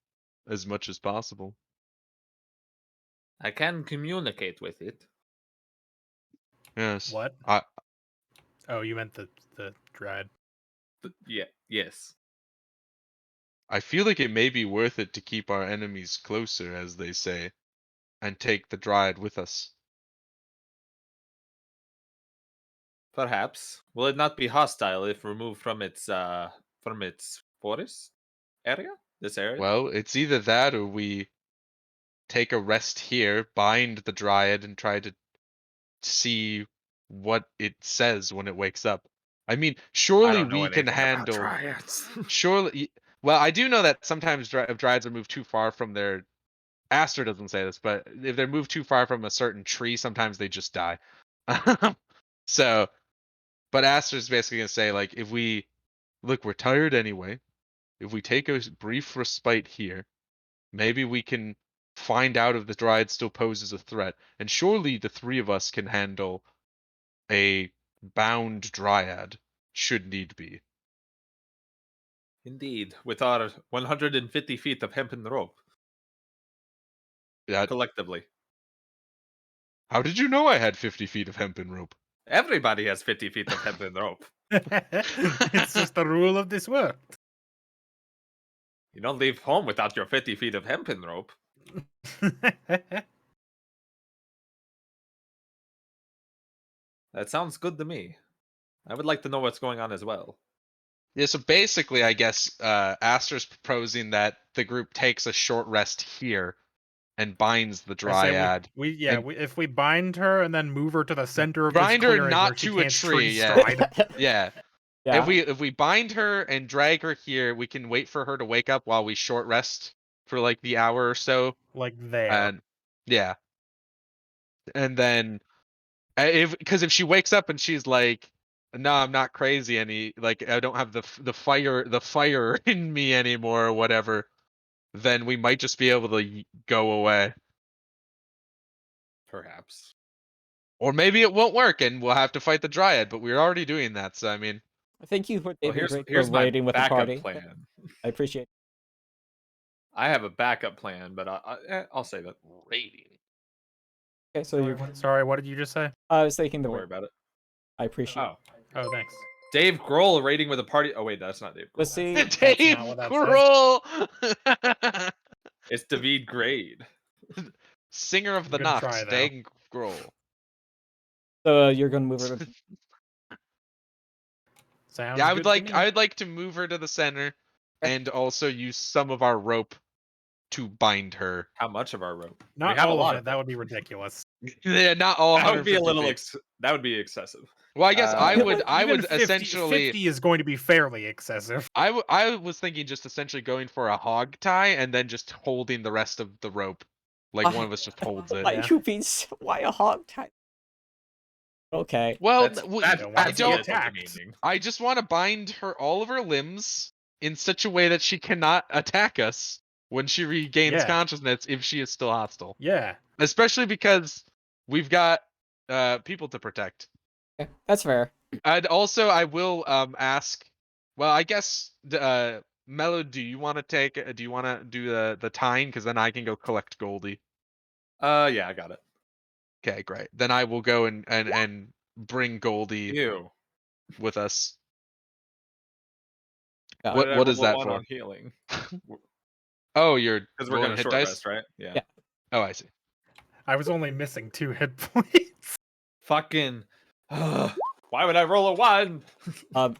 as much as possible. I can communicate with it. Yes. What? Oh, you meant the dread. But yeah. Yes. I feel like it may be worth it to keep our enemies closer, as they say, and take the dryad with us. Perhaps. Will it not be hostile if removed from its forest area? This area? Well, it's either that or we take a rest here, bind the dryad, and try to see what it says when it wakes up. I mean, I surely don't know we can anything about handle. dryads. Surely, well, I do know that sometimes if dryads are moved too far from their. Aster doesn't say this, but if they're moved too far from a certain tree, sometimes they just die. So, but Aster's basically gonna say like, if we look, we're tired anyway. If we take a brief respite here, maybe we can find out if the dryad still poses a threat. And surely the 3 of us can handle a bound dryad, should need be. Indeed, with our 150 feet of hempen rope That, collectively. how did you know I had 50 feet of hempen rope? Everybody has 50 feet of hempen rope. It's just the rule of this world. You don't leave home without your 50 feet of hempen rope. That sounds good to me. I would like to know what's going on as well. Yeah, so basically, I guess Aster's proposing that the group takes a short rest here and binds the I say dryad. if we bind her and then move her to the center of this Bind her clearing not where she to a can't tree, yeah. stride. Yeah. Yeah. If we bind her and drag her here, we can wait for her to wake up while we short rest for like the hour or so. Like there. And yeah. And then because if she wakes up and she's like, no, I'm not crazy like I don't have the fire in me anymore or whatever, then we might just be able to go away. Perhaps. Or maybe it won't work and we'll have to fight the dryad, but we're already doing that, so I mean. Thank you for Well, David here's Drake here's for my raiding with the backup party. plan. I appreciate it. I have a backup plan, but I'll say that. Raiding. Okay, so you're. Sorry, what did you just say? I was thinking the Don't worry word. about it. I appreciate. Oh, Oh, thanks. Dave Grohl raiding with a party. Oh wait, that's not Dave Grohl. But see, Dave not what that Grohl! It's David Grade. Singer of the Good Nox, try, though. Dave Grohl. so you're gonna move her to. Sounds Yeah, good to me. I would like to move her to the center and also use some of our rope to bind her. How much of our rope? Not we have all a lot of it. That would be ridiculous. Yeah, not all. That would be a 150 little. feet. That would be excessive. Well, I guess I would Even 50, essentially 50 is going to be fairly excessive. I was thinking just essentially going for a hog tie and then just holding the rest of the rope. Like one of us just holds it. Why Yeah. you being why a hog type? Okay. Well, That's I don't. attacked. I just want to bind all of her limbs in such a way that she cannot attack us when she regains Yeah. consciousness if she is still hostile. Yeah. Especially because we've got people to protect. Okay, that's fair. And also, I will ask. Well, I guess Mellow, do you want to do you want to do the tying? Because then I can go collect Goldie. Yeah, I got it. Okay, great. Then I will go and bring Goldie Ew. with us. Yeah. What is that one for? on healing? Oh, you're Because we're rolling gonna hit short dice. rest, right? Yeah. Yeah. Oh, I see. I was only missing 2 hit points. Fucking. Why would I roll a 1?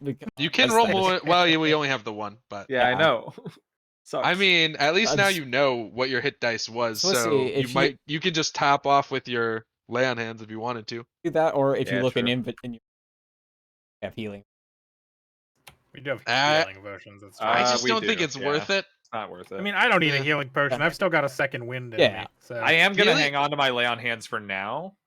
Because You can That's roll nice. more. Well, we only have the one, but Yeah, I Yeah. know. Sucks. I mean, at least now That's- you know what your hit dice was, So let's so see, if you can just top off with your lay on hands if you wanted to. do that, or if you Yeah, look in true. in your have healing. We do have Uh, healing potions. That's I true. just we don't do, think it's yeah. worth it. It's not worth it. I mean, I don't need Yeah. a healing potion. I've still got a second wind in Yeah. me. So I am gonna Healing- hang on to my lay on hands for now.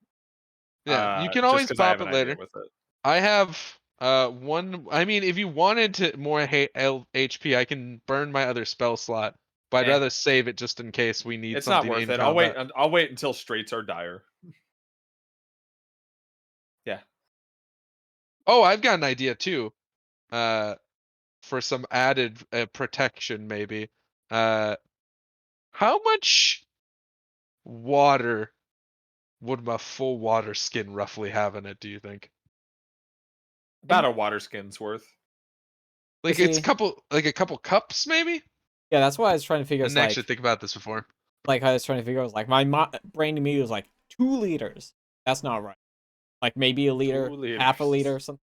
Yeah, you can just always 'cause I have pop an it idea later. with it. I have one. I mean, if you wanted to more HP, I can burn my other spell slot, but I'd Eh. rather save it just in case we need It's not something worth in it. combat. I'll wait until straits are dire. Yeah. Oh, I've got an idea too. For some added protection, maybe. How much water would my full water skin roughly have in it? Do you think? About a water skin's worth. Like See- it's a couple cups, maybe. Yeah, that's what I was trying to figure. I It's didn't like, actually think about this before. I was trying to figure out, like, my brain to me was like 2 liters. That's not right. Like maybe a liter, 2 half a liters. liter, or something.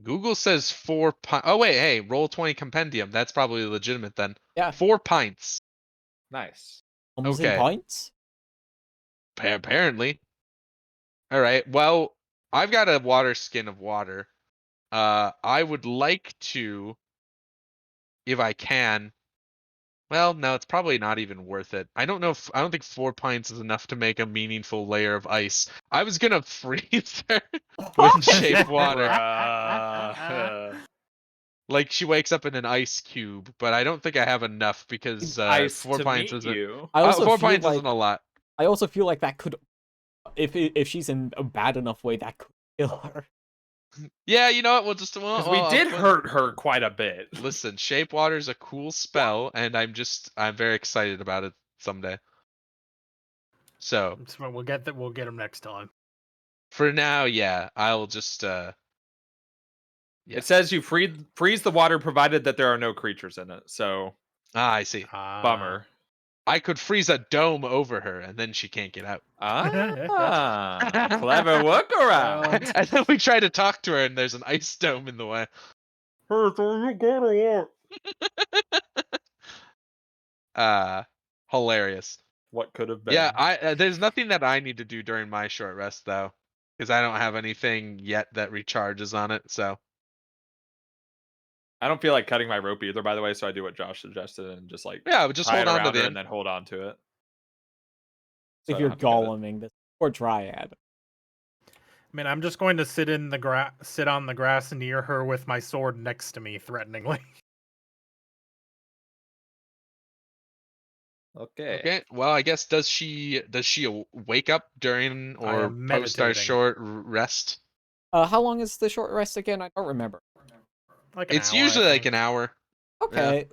Google says 4 pints. Oh wait, hey, Roll20 compendium. That's probably legitimate then. Yeah. 4 pints. Nice. Almost Okay. in pints. Apparently. All right. Well, I've got a water skin of water. I would like to, if I can. Well, no, it's probably not even worth it. I don't think 4 pints is enough to make a meaningful layer of ice. I was gonna freeze her with shape water. Bruh. Like she wakes up in an ice cube, but I don't think I have enough because Ice 4 to pints meet isn't. you. I also 4 feel pints like isn't a lot. I also feel like that could, if she's in a bad enough way, that could kill her. Yeah, you know what? Because we did hurt her quite a bit. Listen, shape water is a cool spell, and I'm very excited about it someday. So we'll get that. We'll get them next time. for now, yeah, I'll just Yeah. It says you freeze the water provided that there are no creatures in it. So I see. bummer. I could freeze a dome over her, and then she can't get out. Ah, clever workaround. And then we try to talk to her, and there's an ice dome in the way. Hilarious. What could have been? Yeah, there's nothing that I need to do during my short rest though, because I don't have anything yet that recharges on it. So I don't feel like cutting my rope either, by the way, so I do what Josh suggested and just like yeah, just tie hold it on to around the her end. and then hold on to it. If So I you're don't have to cut it. goleming this poor dryad. I mean, I'm just going to sit on the grass near her with my sword next to me, threateningly. Okay. Okay. Well, I guess does she wake up during I or am post our meditating. short rest? How long is the short rest again? I don't remember. Like an It's hour, I usually like think. an hour. Okay.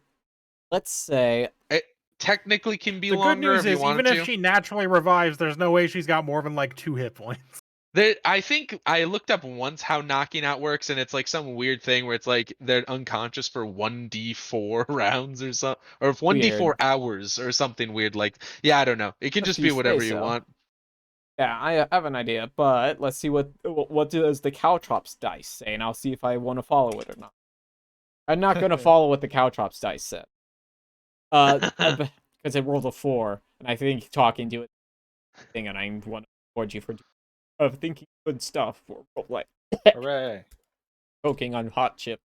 Let's say It technically can be The good longer news if you is, want even to. if she naturally revives, there's no way she's got more than like 2 hit points. I think I looked up once how knocking out works, and it's like some weird thing where it's like they're unconscious for 1d4 rounds or something, or 1d4 Weird. hours or something weird. Like, yeah, I don't know. It can If just you be whatever say you so. want. Yeah, I have an idea, but let's see what does the Caltrops dice say, and I'll see if I want to follow it or not. I'm not gonna follow what the Caltrops dice said. Because it rolled a 4, and I think talking to it thing, and I want to reward you for thinking good stuff for roleplay. Hooray. Poking on hot chip.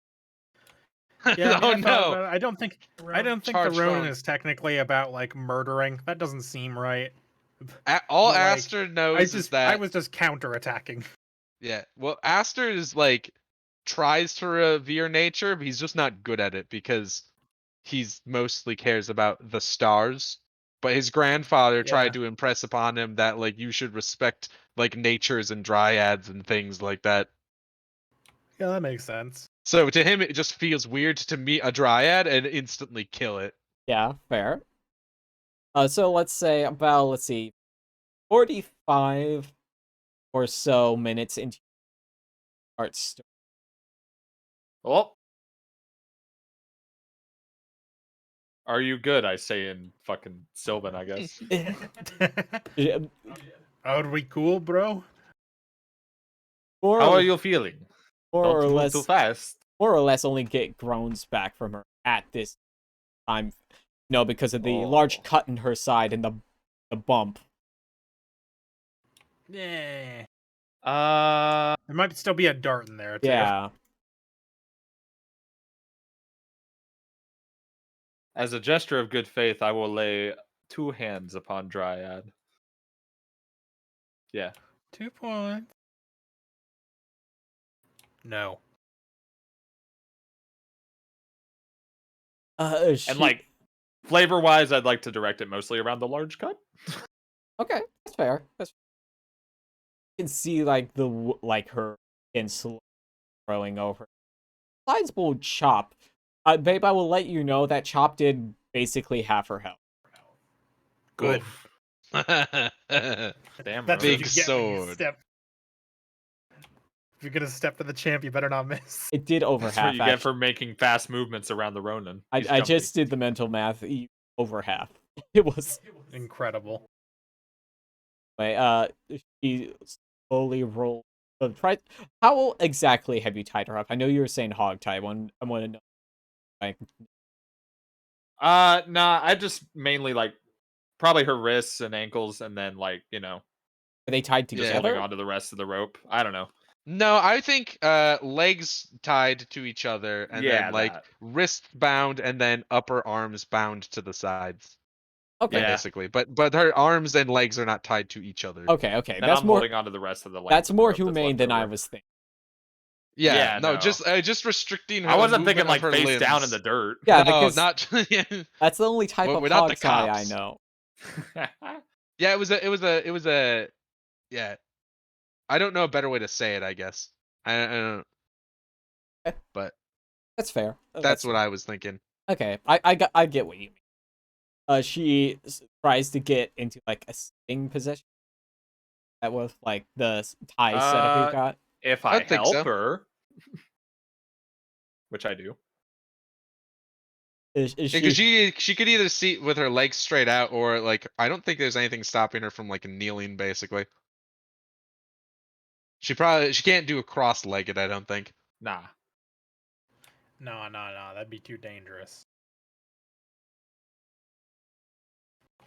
Yeah, I mean, Oh I thought no! about it. I don't think the Charge Ronin phone. is technically about like murdering. That doesn't seem right. All But, like, Aster knows is I that was just counterattacking. yeah. Well, Aster is like tries to revere nature, but he's just not good at it because he's mostly cares about the stars. But his grandfather Yeah. tried to impress upon him that like you should respect like natures and dryads and things like that. Yeah, that makes sense. So to him, it just feels weird to meet a dryad and instantly kill it. Yeah, fair. So let's say about 45 or so minutes into art story. Oh. Are you good? I say in fucking Sylvan, I guess. Are we cool, bro? More, How are you feeling? more Don't or move less, too fast. more or less, only get groans back from her at this time. No, because of the large Oh. cut in her side and the bump. Yeah. Uh, There might still be a dart in there too. Yeah. as a gesture of good faith, I will lay 2 hands upon Dryad. Yeah. 2 points. No. And like flavor-wise, I'd like to direct it mostly around the large cut. Okay, that's fair. You can see like her skin growing over. Sizable chop. Babe, I will let you know that chop did basically half her health. Good. Oof. Damn, Damn, That's Ronin. what Big you get when you sword. step. If you're gonna step to the champ, you better not miss. It did over That's half. what you get for making fast movements around the Ronin. He's I jumpy. just did the mental math. Over half. It was. Incredible. She slowly rolled. How exactly have you tied her up? I know you were saying hog tie. I want to know. Like, Nah, I just mainly like probably her wrists and ankles, and then like, you know, are they tied just holding together? on to the rest of the rope. I don't know. No, I think legs tied to each other and Yeah, then like that. wrists bound and then upper arms bound to the sides. Okay. Yeah. Basically. But her arms and legs are not tied to each other. Okay. Then That's I'm more. holding on to the rest of the length. That's of the more rope that's humane left than I over. was thinking. Yeah, Yeah, no, no. just restricting her I wasn't movement thinking of like her face limbs. down in the dirt. Yeah, No, because not yeah. that's the only type of We're not the hog tie I cops. know. Yeah, it was a yeah. I don't know a better way to say it, I guess. I don't Okay. but That's fair. that's what I was thinking. Okay. I get what you mean. She tries to get into like a sitting position. That was like the tie setup you got. If I I think help so. her, which I do. Is Because she? she could either sit with her legs straight out, or like I don't think there's anything stopping her from like kneeling. Basically, she can't do a cross-legged. I don't think. Nah. No, that'd be too dangerous.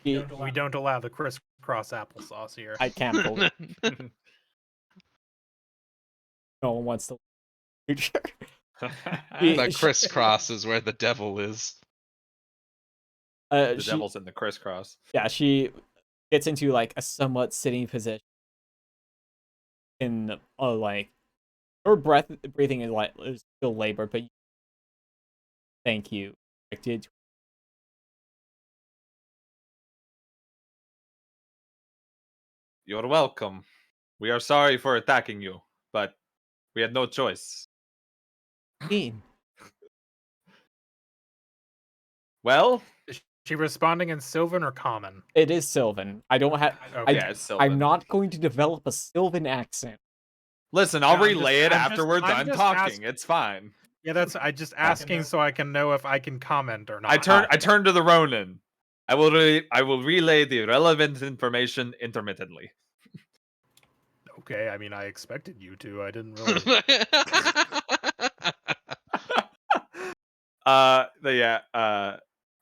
We don't allow the crisscross applesauce here. I can't believe no one wants to. Future. The crisscross is where the devil is. The She, devil's in the crisscross. yeah, she gets into like a somewhat sitting position. In like her breathing is still labored, but thank you. Did You're welcome. We are sorry for attacking you, but we had no choice. mean? Well, Is she responding in Sylvan or Common? It is Sylvan. I don't have. Okay. yeah, it's Sylvan. I'm not going to develop a Sylvan accent. Listen, I'll Yeah, I'm relay just- it I'm after just- we're I'm done just talking. It's fine. Yeah, I just asking so I can know if I can comment or not. I turn to the Ronin. I will relay the relevant information intermittently. Okay, I mean, I expected you to. I didn't really.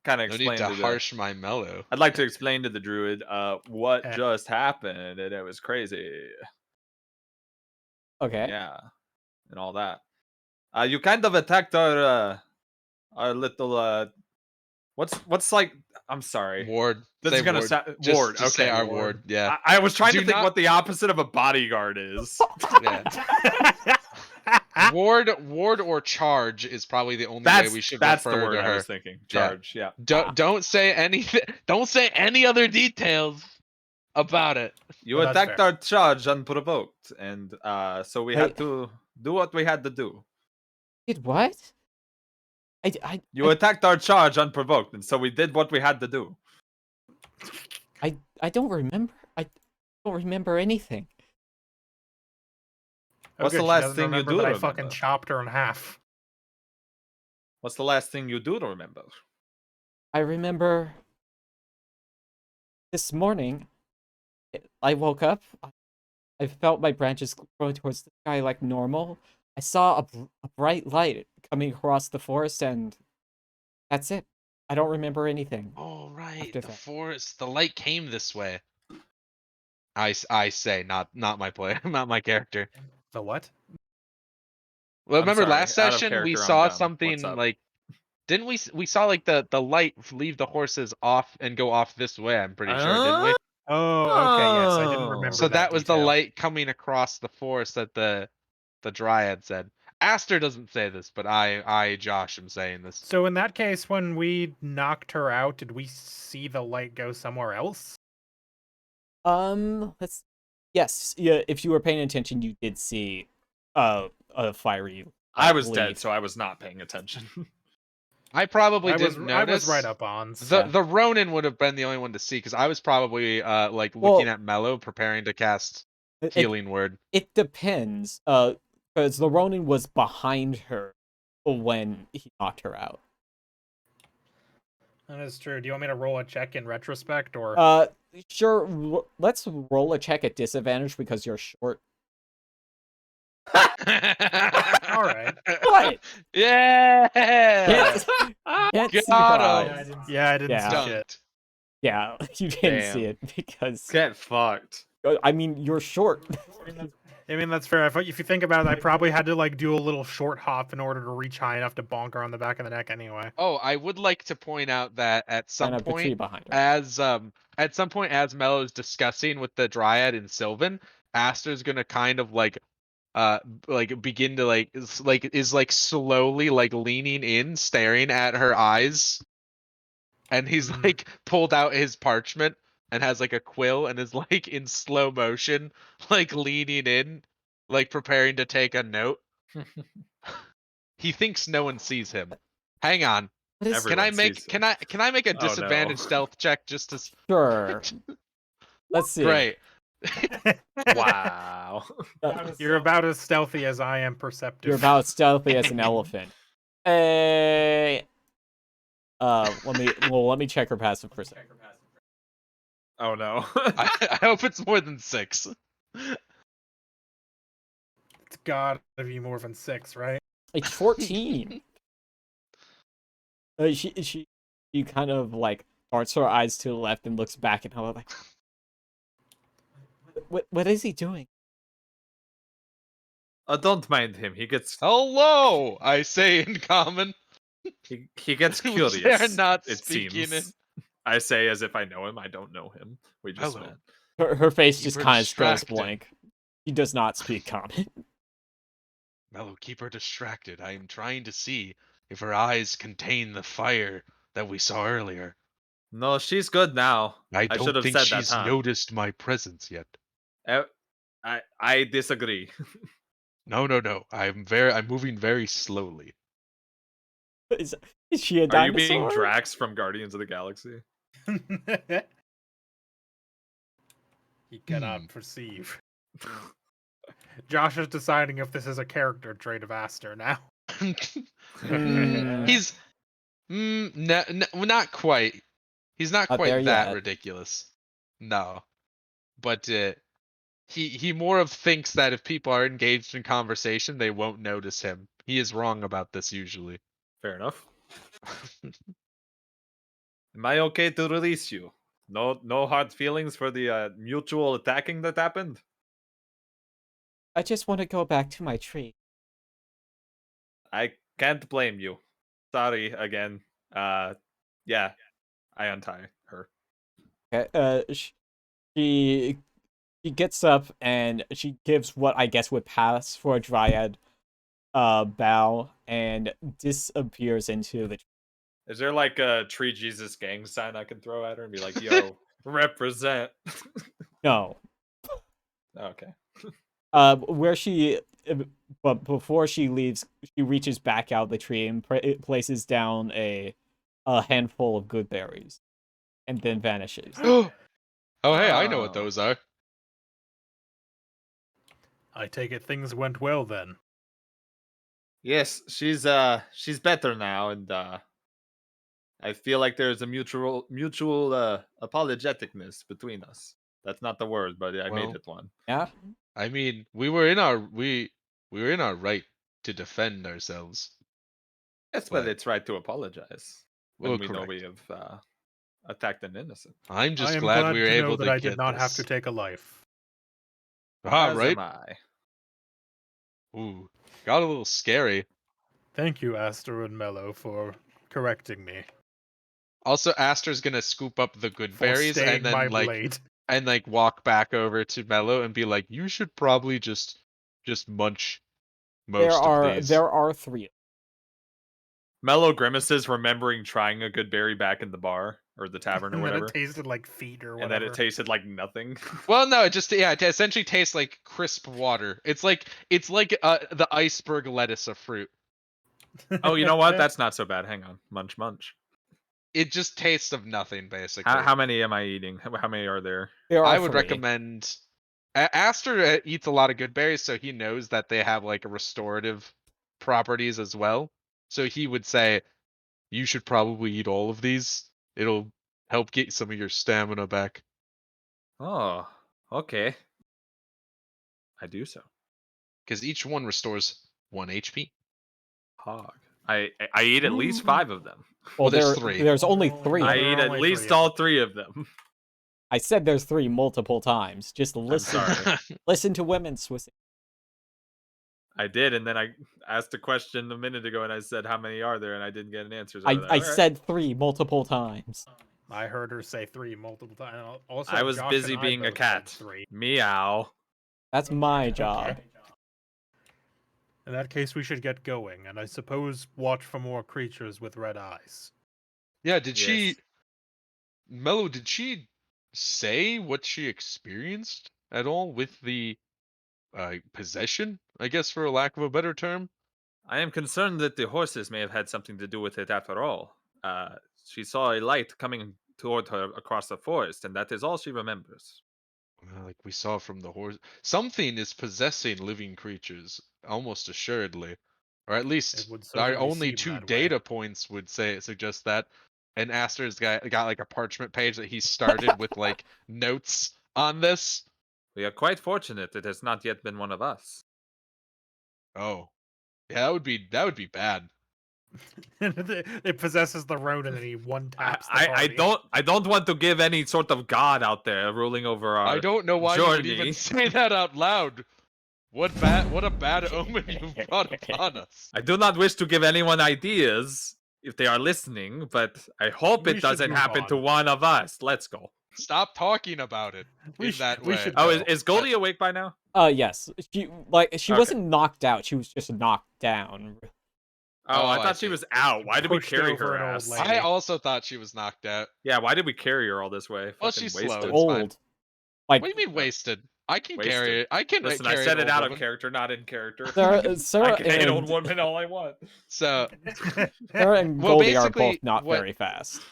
Kind of No need explain to to the. harsh my mellow. I'd like to explain to the druid what Eh. just happened, and it was crazy. Okay. Yeah, and all that. You kind of attacked our little what's like. I'm sorry. Ward. This Say is gonna ward. sound Just, ward. just Okay, say our ward. Yeah. I was trying Do to think not- what the opposite of a bodyguard is. Yeah. Ward or charge is probably the only way we should that's the refer word to I her. was thinking. Charge. Yeah. Don't say anything. Don't say any other details about it. You Well, that's attacked fair. our charge unprovoked, and so we had to do what we had to do. Did what? I You attacked our charge unprovoked, and so we did what we had to do. I don't remember. I don't remember anything. Oh, What's good, the she last doesn't thing you remember do that I remember? fucking chopped her in half. What's the last thing you do to remember? I remember this morning. I woke up. I felt my branches growing towards the sky like normal. I saw a bright light coming across the forest, and that's it. I don't remember anything. Oh right, After the that. forest. The light came this way. I say, not my player, not my character. The what? Well, I'm remember sorry, last out of session we character, I'm saw dumb. something What's up? like, didn't we saw like the light leave the horses off and go off this way? I'm pretty sure, didn't we? Oh, okay, yes, I didn't Oh. remember. So that was the detail. light coming across the forest that the dryad said. Aster doesn't say this, but I Josh am saying this. So in that case, when we knocked her out, did we see the light go somewhere else? Let's. Yes, yeah. If you were paying attention, you did see a fiery. I was leaf. dead, so I was not paying attention. I probably I was didn't notice. right up on. The Ronin would have been the only one to see because I was probably like Well, looking at Mellow preparing to cast Healing Word. It depends. Because the Ronin was behind her when he knocked her out. That is true. Do you want me to roll a check in retrospect, or? Sure. Let's roll a check at disadvantage because you're short. All right. What? Yeah. Can't see Got her him. eyes. Yeah, I didn't Yeah. see shit. Dunked. Yeah, you didn't see Damn. it because Get fucked. I mean you're short. I mean, that's fair. If you think about it, I probably had to like do a little short hop in order to reach high enough to bonk her on the back of the neck anyway. Oh, I would like to point out that at some And a tree point, behind her. as Mellow's discussing with the Dryad and Sylvan, Aster's gonna kind of like begin to is slowly like leaning in, staring at her eyes, and he's like pulled out his parchment and has like a quill and is like in slow motion, like leaning in, like preparing to take a note. He thinks no one sees him. Hang on. What is Everyone sees him. Can I make a Oh, no. disadvantage stealth check just to sure? Let's see. Great. Wow. You're about as stealthy as I am perceptive. You're about stealthy as an elephant. Let me check her passive for a second. Oh no. I hope it's more than 6. It's gotta be more than 6, right? It's 14. She kind of like darts her eyes to the left and looks back at her like, what is he doing? Don't mind him. He gets Hello, I say in common. he gets Which curious. they're not it speaking seems. in. I say as if I know him. I don't know him. We just Mellow. met. Her face Keep just her kind of goes distracted. blank. He does not speak common. Mellow, keep her distracted. I am trying to see if her eyes contain the fire that we saw earlier. No, she's good now. I should don't have think said that, she's huh? noticed my presence yet. I disagree. No. I'm moving very slowly. Is she a Are dinosaur? you being Drax from Guardians of the Galaxy? He cannot perceive. Josh is deciding if this is a character trait of Aster now. Hmm. He's not quite. He's not Not quite there that yet. ridiculous. No. But he more of thinks that if people are engaged in conversation, they won't notice him. He is wrong about this usually. Fair enough. Am I okay to release you? No hard feelings for the mutual attacking that happened? I just want to go back to my tree. I can't blame you. Sorry again. Yeah, I untie her. Okay, she gets up and she gives what I guess would pass for a dryad bow and disappears into the. Is there like a Tree Jesus gang sign I can throw at her and be like, yo, represent? No. Okay. Where she, but before she leaves, she reaches back out the tree and places down a handful of good berries, and then vanishes. Oh hey, I know what Oh. those are. I take it things went well then. Yes, she's better now, and I feel like there's a mutual apologeticness between us. That's not the word, but I made Well, it one. Yeah. I mean, we were in our right to defend ourselves. Yes, but But it's right to apologize when well, we know correct. we have attacked an innocent. I'm I just am glad glad we were to know able that to I get did not have this. to take a life. Ah, As right. am I. Ooh, got a little scary. Thank you, Aster and Mellow, for correcting me. Also, Aster's gonna scoop up the good For berries staying and my then blade. walk back over to Mellow and be like, "You should probably just munch There most of these." are 3. Mellow grimaces, remembering trying a good berry back in the bar or the tavern or And then whatever, it tasted like feet or and whatever. that it tasted like nothing. Well, no, it essentially tastes like crisp water. It's like the iceberg lettuce of fruit. Oh, you know what? That's not so bad. Hang on, munch, munch. It just tastes of nothing, basically. How many am I eating? How many are there? There are I would 3. recommend. Aster eats a lot of good berries, so he knows that they have like restorative properties as well. So he would say, you should probably eat all of these. It'll help get some of your stamina back. Oh, okay. I do so. Because each one restores 1 HP. Hog. I eat at least 5 of them. Well, there's 3. There's only Oh, 3. I there are eat at only least 3 of all 3 of them. I said there's 3 multiple times. Just listen. sorry. Listen to women, Swiss. I did, and then I asked a question a minute ago, and I said, "How many are there?" And I didn't get an answer. So I like, "All right." said 3 multiple times. I heard her say 3 multiple times. Also, I was Josh busy and I being a both said cat. 3. Meow. That's my job. Okay. In that case, we should get going, and I suppose watch for more creatures with red eyes. Yeah, did she. Yes. Mellow, did she say what she experienced at all with the possession? I guess, for a lack of a better term? I am concerned that the horses may have had something to do with it after all. She saw a light coming toward her across the forest, and that is all she remembers. Well, like we saw from the horse. Something is possessing living creatures, almost assuredly. Or at It least would our certainly only seem 2 that way. data points would suggest that. and Aster's got like a parchment page that he started with like notes on this. We are quite fortunate it has not yet been one of us. Oh, yeah, that would be bad. It possesses the Ronin and he one taps the I party. I don't want to give any sort of god out there ruling over our I don't know why you would journey. even say that out loud. What a bad omen you've brought upon us. I do not wish to give anyone ideas if they are listening, but I hope We it should doesn't move happen to on. one of us. Let's go. Stop talking about it in that We way. should Oh, go. is Goldie awake by now? Yes. She Okay. wasn't knocked out. She was just knocked down. Oh, I I thought she see. was out. Why did we Pushed carry over her an old ass? lady. I also thought she was knocked out. Yeah, why did we carry her all this way? Well, Fucking she's slow, wasted. it's fine. Old. Like, What do you mean wasted? I can carry Wasted. it. I can Listen, carry I said an it out old of woman. character, not in character. Sarah I can hate an and old woman all I want. So Sarah and Well, Goldie are basically, both not what- very fast. to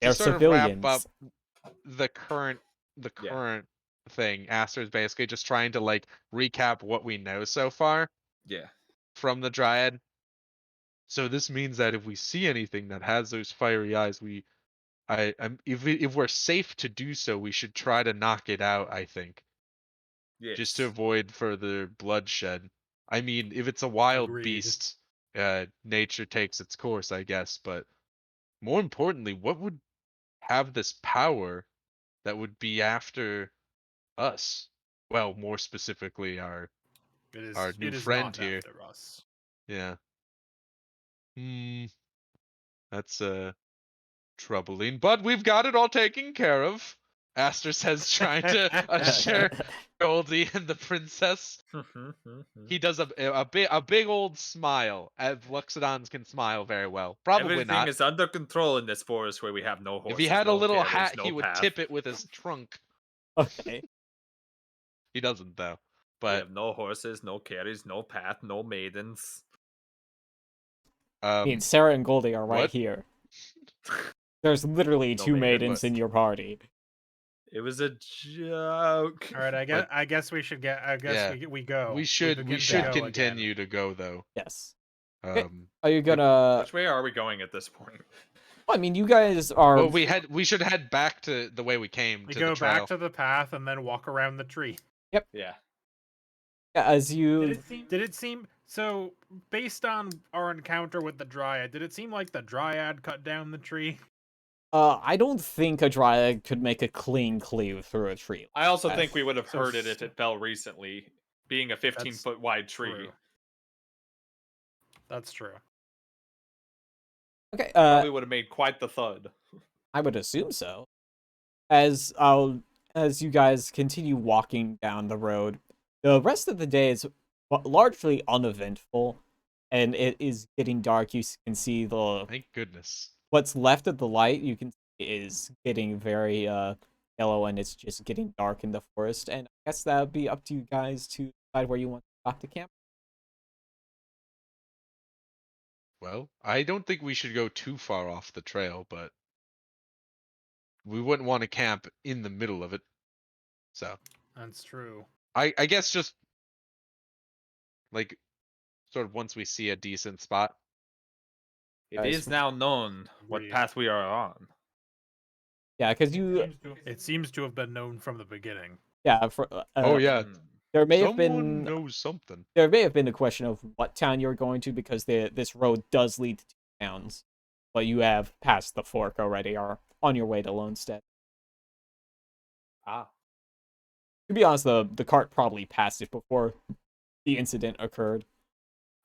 They're sort of wrap civilians. up the current Yeah. thing, Aster's basically just trying to like recap what we know so far Yeah. from the Dryad. So this means that if we see anything that has those fiery eyes, if we're safe to do so, we should try to knock it out, I think. Yes. Just to avoid further bloodshed. I mean, if it's a wild Agreed. beast, nature takes its course, I guess. But more importantly, what would have this power that would be after us? Well, more specifically, our new it is friend not here. after us. Yeah. That's troubling. But we've got it all taken care of. Aster says, trying to assure Goldie and the princess. He does a big old smile. Luxodons can smile very well. Probably Everything not. is under control in this forest where we have no horses. If he had a no little carriage, hat, no he would path. tip it with his trunk. Okay. He doesn't though. We But have no horses, no carriage, no path, no maidens. I mean, Sarah and Goldie are right what? here. There's literally No two maidens. maidens in your party. It was a joke. All right, I guess we should get. I guess Yeah. we go. we should begin to should go again. continue to go though. Yes. Um, Okay. Are you gonna? Which way are we going at this point? I mean, you guys are. well, we should head back to the way we came We to go the trail. back to the path and then walk around the tree. Yeah. As you. Did it seem so? Based on our encounter with the Dryad, did it seem like the Dryad cut down the tree? I don't think a dryad could make a clean cleave through a tree. I also Yes. think we would have So heard it if it fell recently, being a 15-foot wide tree. True. That's true. Okay. Probably would have made quite the thud. I would assume so. As you guys continue walking down the road, the rest of the day is largely uneventful, and it is getting dark. You can see Thank goodness. what's left of the light. You can see is getting very yellow, and it's just getting dark in the forest. And I guess that would be up to you guys to decide where you want to stop to camp. Well, I don't think we should go too far off the trail, but we wouldn't want to camp in the middle of it. So That's true. I guess just like sort of once we see a decent spot. It Guys. is now known what Agreed. path we are on. Yeah, because you. It seems to have been known from the beginning. Yeah. Oh yeah, There may have someone been. knows something. There may have been a question of what town you're going to, because this road does lead to two towns, but you have passed the fork already, or on your way to Lonestead. Ah. To be honest, the cart probably passed it before the incident occurred.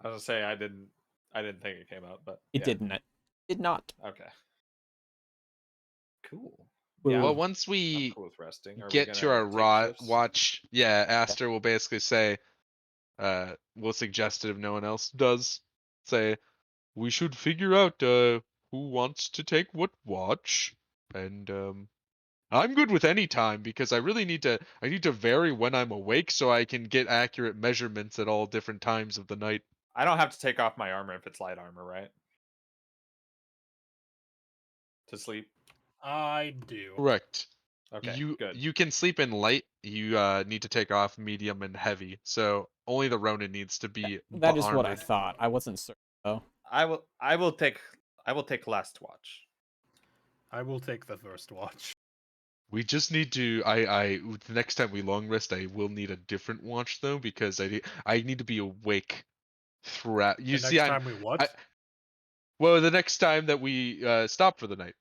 I was gonna say I didn't think it came out, but It yeah. didn't. Did not. Okay. Cool. Well, Yeah, Well, I'm- once I'm we cool with resting. Are we get to gonna our take shifts? watch, yeah, Aster will basically say, we'll suggest it if no one else does. Say, we should figure out who wants to take what watch, and I'm good with any time because I really need to vary when I'm awake so I can get accurate measurements at all different times of the night. I don't have to take off my armor if it's light armor, right? To sleep. I do. Correct. Okay. you good. you can sleep in light. You need to take off medium and heavy. So only the Ronin needs to be that is what I armored. thought. I wasn't certain though. I will take last watch. I will take the first watch. We just need to. The next time we long rest, I will need a different watch though, because I need to be awake throughout. You The see, next time we what? Well, the next time that we stop for the night.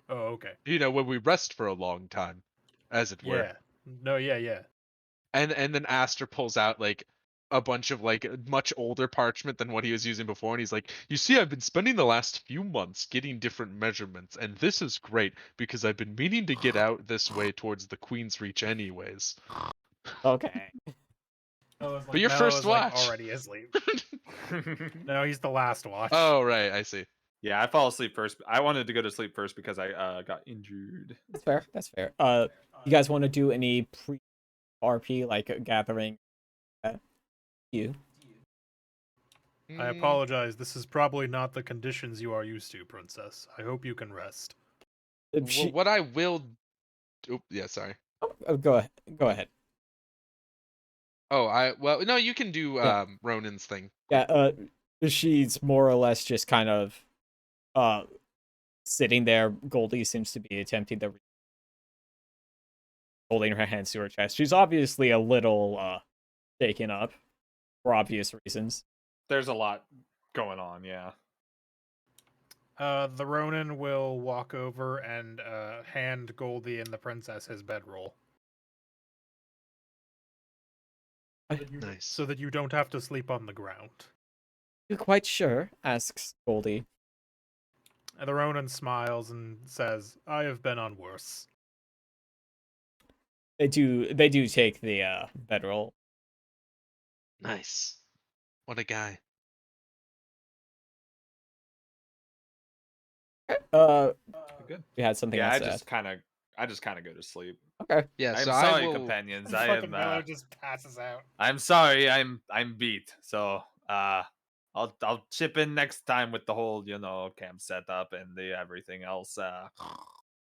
Oh, okay. You know, when we rest for a long time, as it were. Yeah. No, yeah. And then Aster pulls out like a bunch of like much older parchment than what he was using before, and he's like, "You see, I've been spending the last few months getting different measurements, and this is great because I've been meaning to get out this way towards the Queen's Reach anyways." Okay. But your Mellow first is, like, watch. already asleep. No, he's the last watch. Oh right, I see. Yeah, I fall asleep first. I wanted to go to sleep first because I got injured. That's fair. That's fair. You guys want to do any pre-RP like gathering? You. I apologize. This is probably not the conditions you are used to, Princess. I hope you can rest. Well, what I will. Oh, yeah, sorry. Go ahead. Go ahead. Oh, well, no, you can do Yeah. Ronin's thing. Yeah. She's more or less just kind of sitting there. Goldie seems to be attempting to holding her hands to her chest. She's obviously a little shaken up for obvious reasons. There's a lot going on, yeah. The Ronin will walk over and hand Goldie and the princess his bedroll. Nice. So that you don't have to sleep on the ground. You quite sure? Asks Goldie. And the Ronin smiles and says, I have been on worse. They do take the bedroll. Nice. What a guy. Good. We had something Yeah, else I to just kind of go to sleep. add. Okay. Yeah, I'm so sorry, I will. companions. I Fucking am. Mellow just passes out. I'm sorry. I'm beat. So I'll chip in next time with the whole camp setup and the everything else.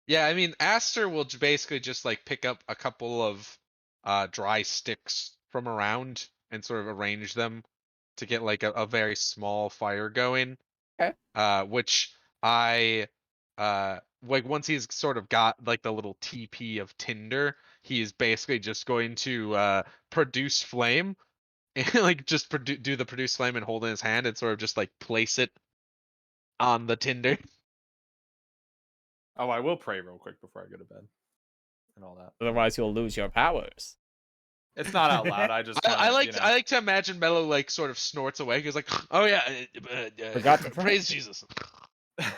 Yeah, I mean, Aster will basically just like pick up a couple of dry sticks from around and sort of arrange them to get like a very small fire going. Okay. Which I like once he's sort of got like the little TP of tinder, he is basically just going to produce flame and like just do the produce flame and hold it in his hand and sort of just like place it on the tinder. Oh, I will pray real quick before I go to bed and all that. Otherwise, you'll lose your powers. It's not out loud. I just I like kinda, I like to imagine Mellow like sort of snorts away. He's like, "Oh yeah, Forgot to praise Jesus."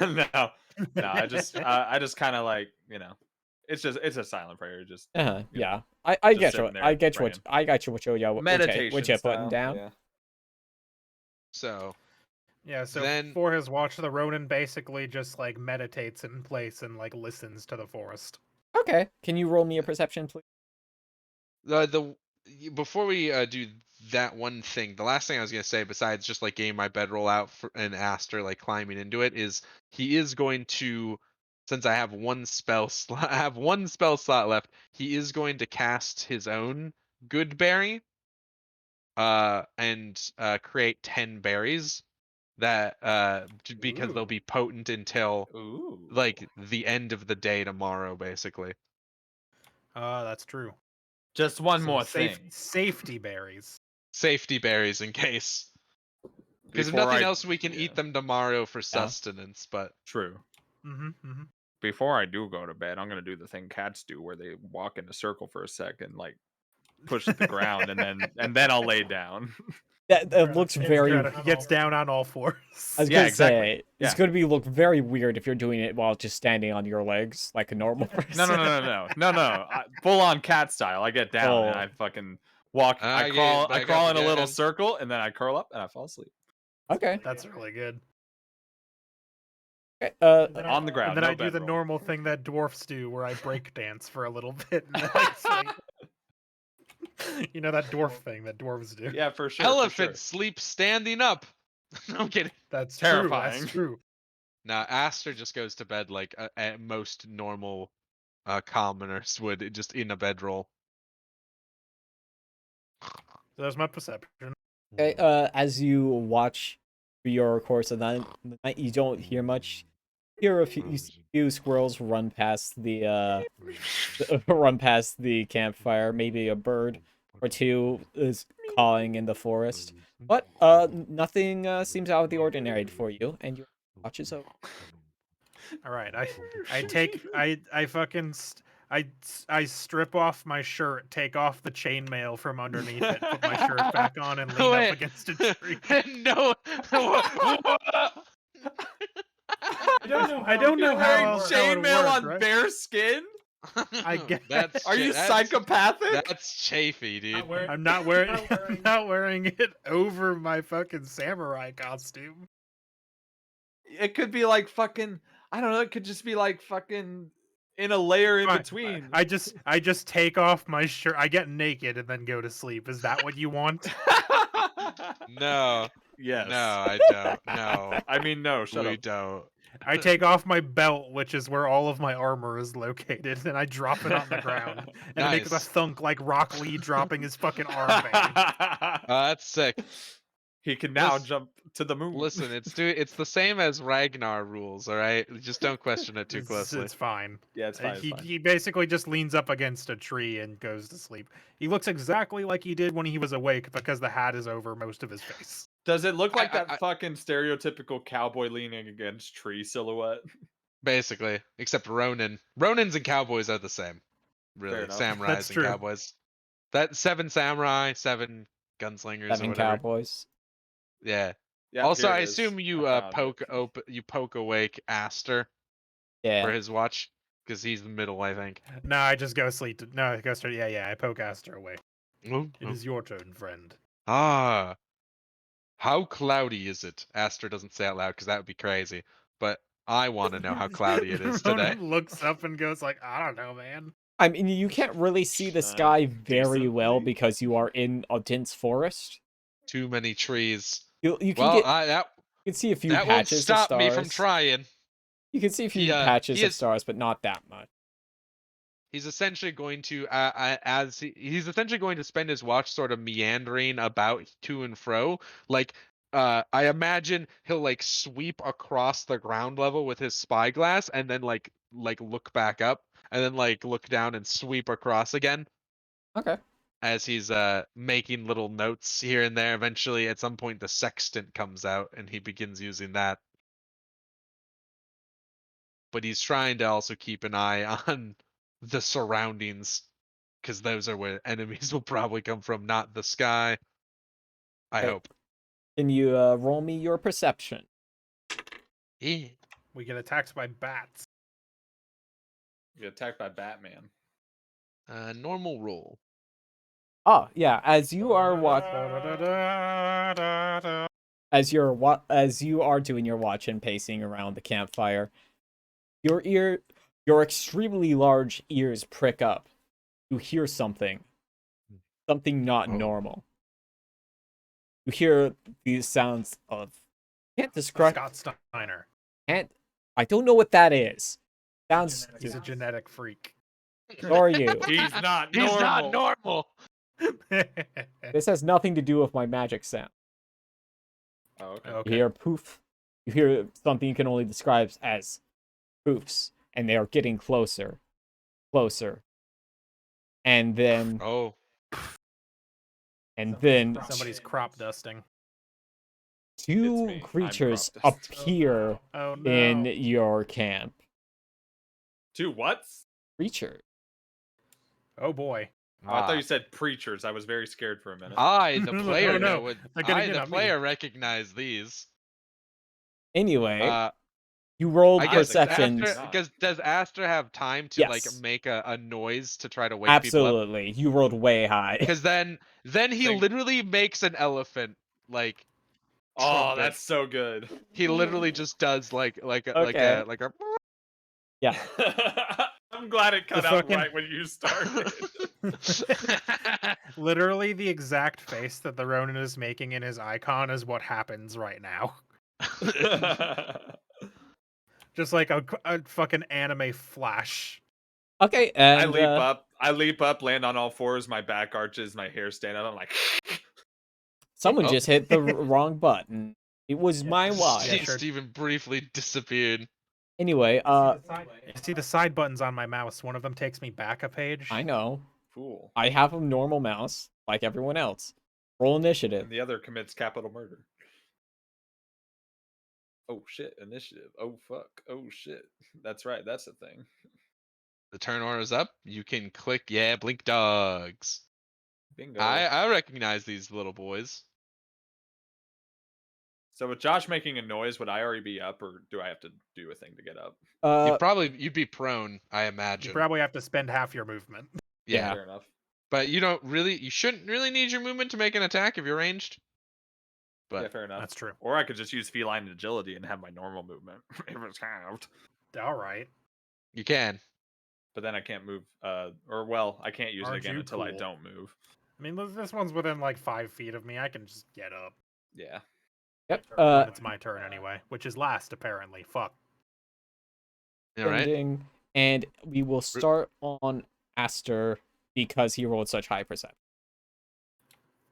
no, I just kind of like it's a silent prayer. Just Yeah. I just get you. sitting there I get you. praying. I got you. What you're meditation what you're putting style, down. Yeah. So Yeah, so Then- for his watch, the Ronin basically just like meditates in place and like listens to the forest. Okay. Can you roll me a perception, please? Before we do that one thing, the last thing I was gonna say, besides just like getting my bedroll out and Aster like climbing into it, is he is going to, since I have one spell slot, I have one spell slot left. He is going to cast his own good berry, and create 10 berries that because they'll Ooh. be potent until Ooh. like the end of the day tomorrow, basically. That's true. Just one Some more thing. Safety berries. Safety berries in case. Because if Before nothing I- else, we can yeah. eat them tomorrow for sustenance. But True. Mm-hmm. Before I do go to bed, I'm gonna do the thing cats do, where they walk in a circle for a second, like push at the ground, and then I'll lay down. That looks very. He gets down on all fours. I was Yeah, gonna exactly. say it's Yeah. going to be look very weird if you're doing it while just standing on your legs like a normal person. No. Full on cat style. I get down and Oh. I fucking walk. I I get crawl. it, I back crawl up in a little again. circle, and then I curl up and I fall asleep Okay. That's really good. Okay. on the ground. And then no I do the bedroll. normal thing that dwarfs do, where I break dance for a little bit. And then I sleep. You know that dwarf thing that dwarves do. Yeah, for sure. elephant sleep standing up. No, I'm kidding. That's Terrifying. True. That's true. Now Aster just goes to bed like at most normal commoners would, just in a bedroll. So that's my perception. Okay, as you watch through your course of the night, you don't hear much. hear a few squirrels run past the run past the campfire. Maybe a bird or two is cawing in the forest, but nothing seems out of the ordinary for you, and your watch is over. All right, I fucking I strip off my shirt, take off the chainmail from underneath it, put my shirt back on, and lean up Wait. against a tree. No. I don't know how Wearing else that would chainmail work, on right? bare skin? I guess. Are you that's psychopathic? That's chafy, dude. I'm not wearing I'm not wearing it over my fucking samurai costume. It could be like fucking. I don't know. It could just be like fucking in a layer in Fine. between. I just take off my shirt. I get naked and then go to sleep. Is that what you want? No. Yes. No, I don't. No. I mean, no. Shut we up. don't. I take off my belt, which is where all of my armor is located, and I drop it on the ground. And it makes a Nice. thunk like Rock Lee dropping his fucking armband. That's sick. He can now Listen- jump to the moon. Listen, it's the same as Ragnar rules, all right? Just don't question it too It's closely. fine. Yeah, it's fine. It's He fine. he basically just leans up against a tree and goes to sleep. He looks exactly like he did when he was awake because the hat is over most of his face. Does it look like I- that fucking stereotypical cowboy leaning against tree silhouette? Basically, except Ronin. Ronins and cowboys are the same. Really, enough. samurais That's and true. cowboys. That 7 samurai, 7 gunslingers, or 7 whatever. cowboys. Yeah. Yeah. Also, here I it is. assume you I found it. you poke awake Aster Yeah. for his watch because he's the middle, I think. No, I just go sleep. No, I go straight. Yeah. I poke Aster away. Oh, It is your turn, friend. Ah. How cloudy is it? Aster doesn't say out loud because that would be crazy. But I want to know how cloudy it is today. Ronan looks up and goes like, I don't know, man. I mean, you can't really see the sky very well decently. because you are in a dense forest. Too many trees. You can Well, you can see a few that won't patches of stop stars. me from trying. You can see a few He, patches he of is- stars, but not that much. He's essentially going to he's essentially going to spend his watch sort of meandering about to and fro. Like I imagine he'll like sweep across the ground level with his spyglass and then like look back up and then like look down and sweep across again Okay. as he's making little notes here and there. Eventually at some point the sextant comes out and he begins using that. But he's trying to also keep an eye on the surroundings because those are where enemies will probably come from, not the sky. I Okay. hope. Can you roll me your perception? Yeah. We get attacked by bats. You get attacked by Batman. Normal roll. Ah, yeah. As you are as you are doing your watch and pacing around the campfire, your extremely large ears prick up. You hear something not Oh. normal. You hear these sounds of can't describe. Scott Steiner. I don't know what that is. Sounds. He's a genetic freak. So are you? He's not He's normal. not normal. This has nothing to do with my magic sound. Oh, okay. Okay. You hear poof. You hear something you can only describe as poofs, and they are getting closer, and then Oh. Somebody's crop dusting. It's two me. I'm creatures crop dusting. appear Oh no. in your camp. Two what? Creature. Oh boy. Oh, I thought you said preachers. I was very scared for a minute. I, the No, player, no, know what they're gonna I, get the on me. player, recognize these. Anyway, you rolled I guess perceptions. Aster- because does Aster have time to like Yes. make a noise to try to wake people up? Absolutely, you rolled way high. Because then he Think- literally makes an elephant like Oh, trumpet. that's so good. He literally just does like a Okay. like a Yeah. I'm glad it cut The out fucking- right when you started. Literally the exact face that the Ronin is making in his icon is what happens right now. Just like a fucking anime flash. Okay, and I leap up, land on all fours, my back arches, my hair stand up. I'm like, someone Oh. just hit the wrong button. It was my watch. Yeah, sure. Steven briefly disappeared. Anyway, You see the side buttons on my mouse. One of them takes me back a page. I know. Fool. I have a normal mouse, like everyone else. Roll initiative. And the other commits capital murder. Oh shit, initiative. Oh fuck. Oh shit. That's right, that's the thing. The turn order is up. You can click, yeah, blink dogs. Bingo. I recognize these little boys. So with Josh making a noise, would I already be up, or do I have to do a thing to get up? You'd be prone, I You imagine. probably have to spend half your movement. Yeah. Fair enough. But you shouldn't really need your movement to make an attack if you're ranged. But Yeah, fair enough. That's true. Or I could just use feline agility and have my normal movement if it's halved. All right. you can. But then I can't move. Or well, I can't use it Aren't again you until I cool? don't move. I mean, this one's within like 5 feet of me. I can just get up. Yeah. Yep. When it's my turn anyway, which is last apparently. Fuck. All right. Ending, and we will start on Aster because he rolled such high percent.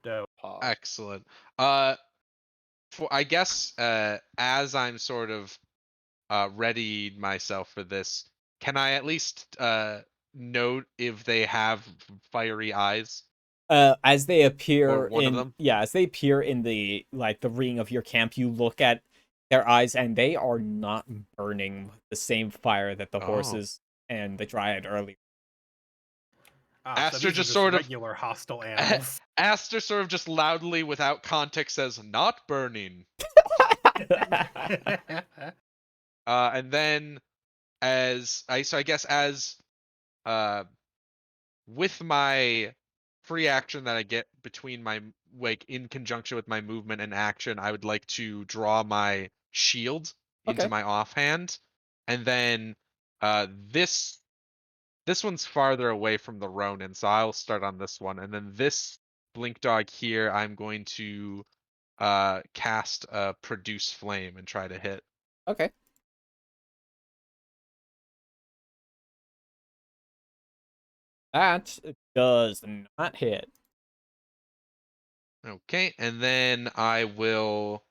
Dope. Pog. Excellent. For I guess as I'm sort of ready myself for this, can I at least note if they have fiery eyes? As they appear Or one of in them? as they appear in the ring of your camp, you look at their eyes and they are not burning with the same fire that the Oh. horses and the dryad earlier. So Aster these are just sort of- regular hostile animals. Aster sort of just loudly, without context, says, "Not burning." And then I guess as with my free action that I get between my in conjunction with my movement and action, I would like to draw my shield into Okay. my offhand, and then this one's farther away from the Ronin, so I'll start on this one, and then this blink dog here, I'm going to cast produce flame and try to hit. Okay. That does not hit. Okay, and then I will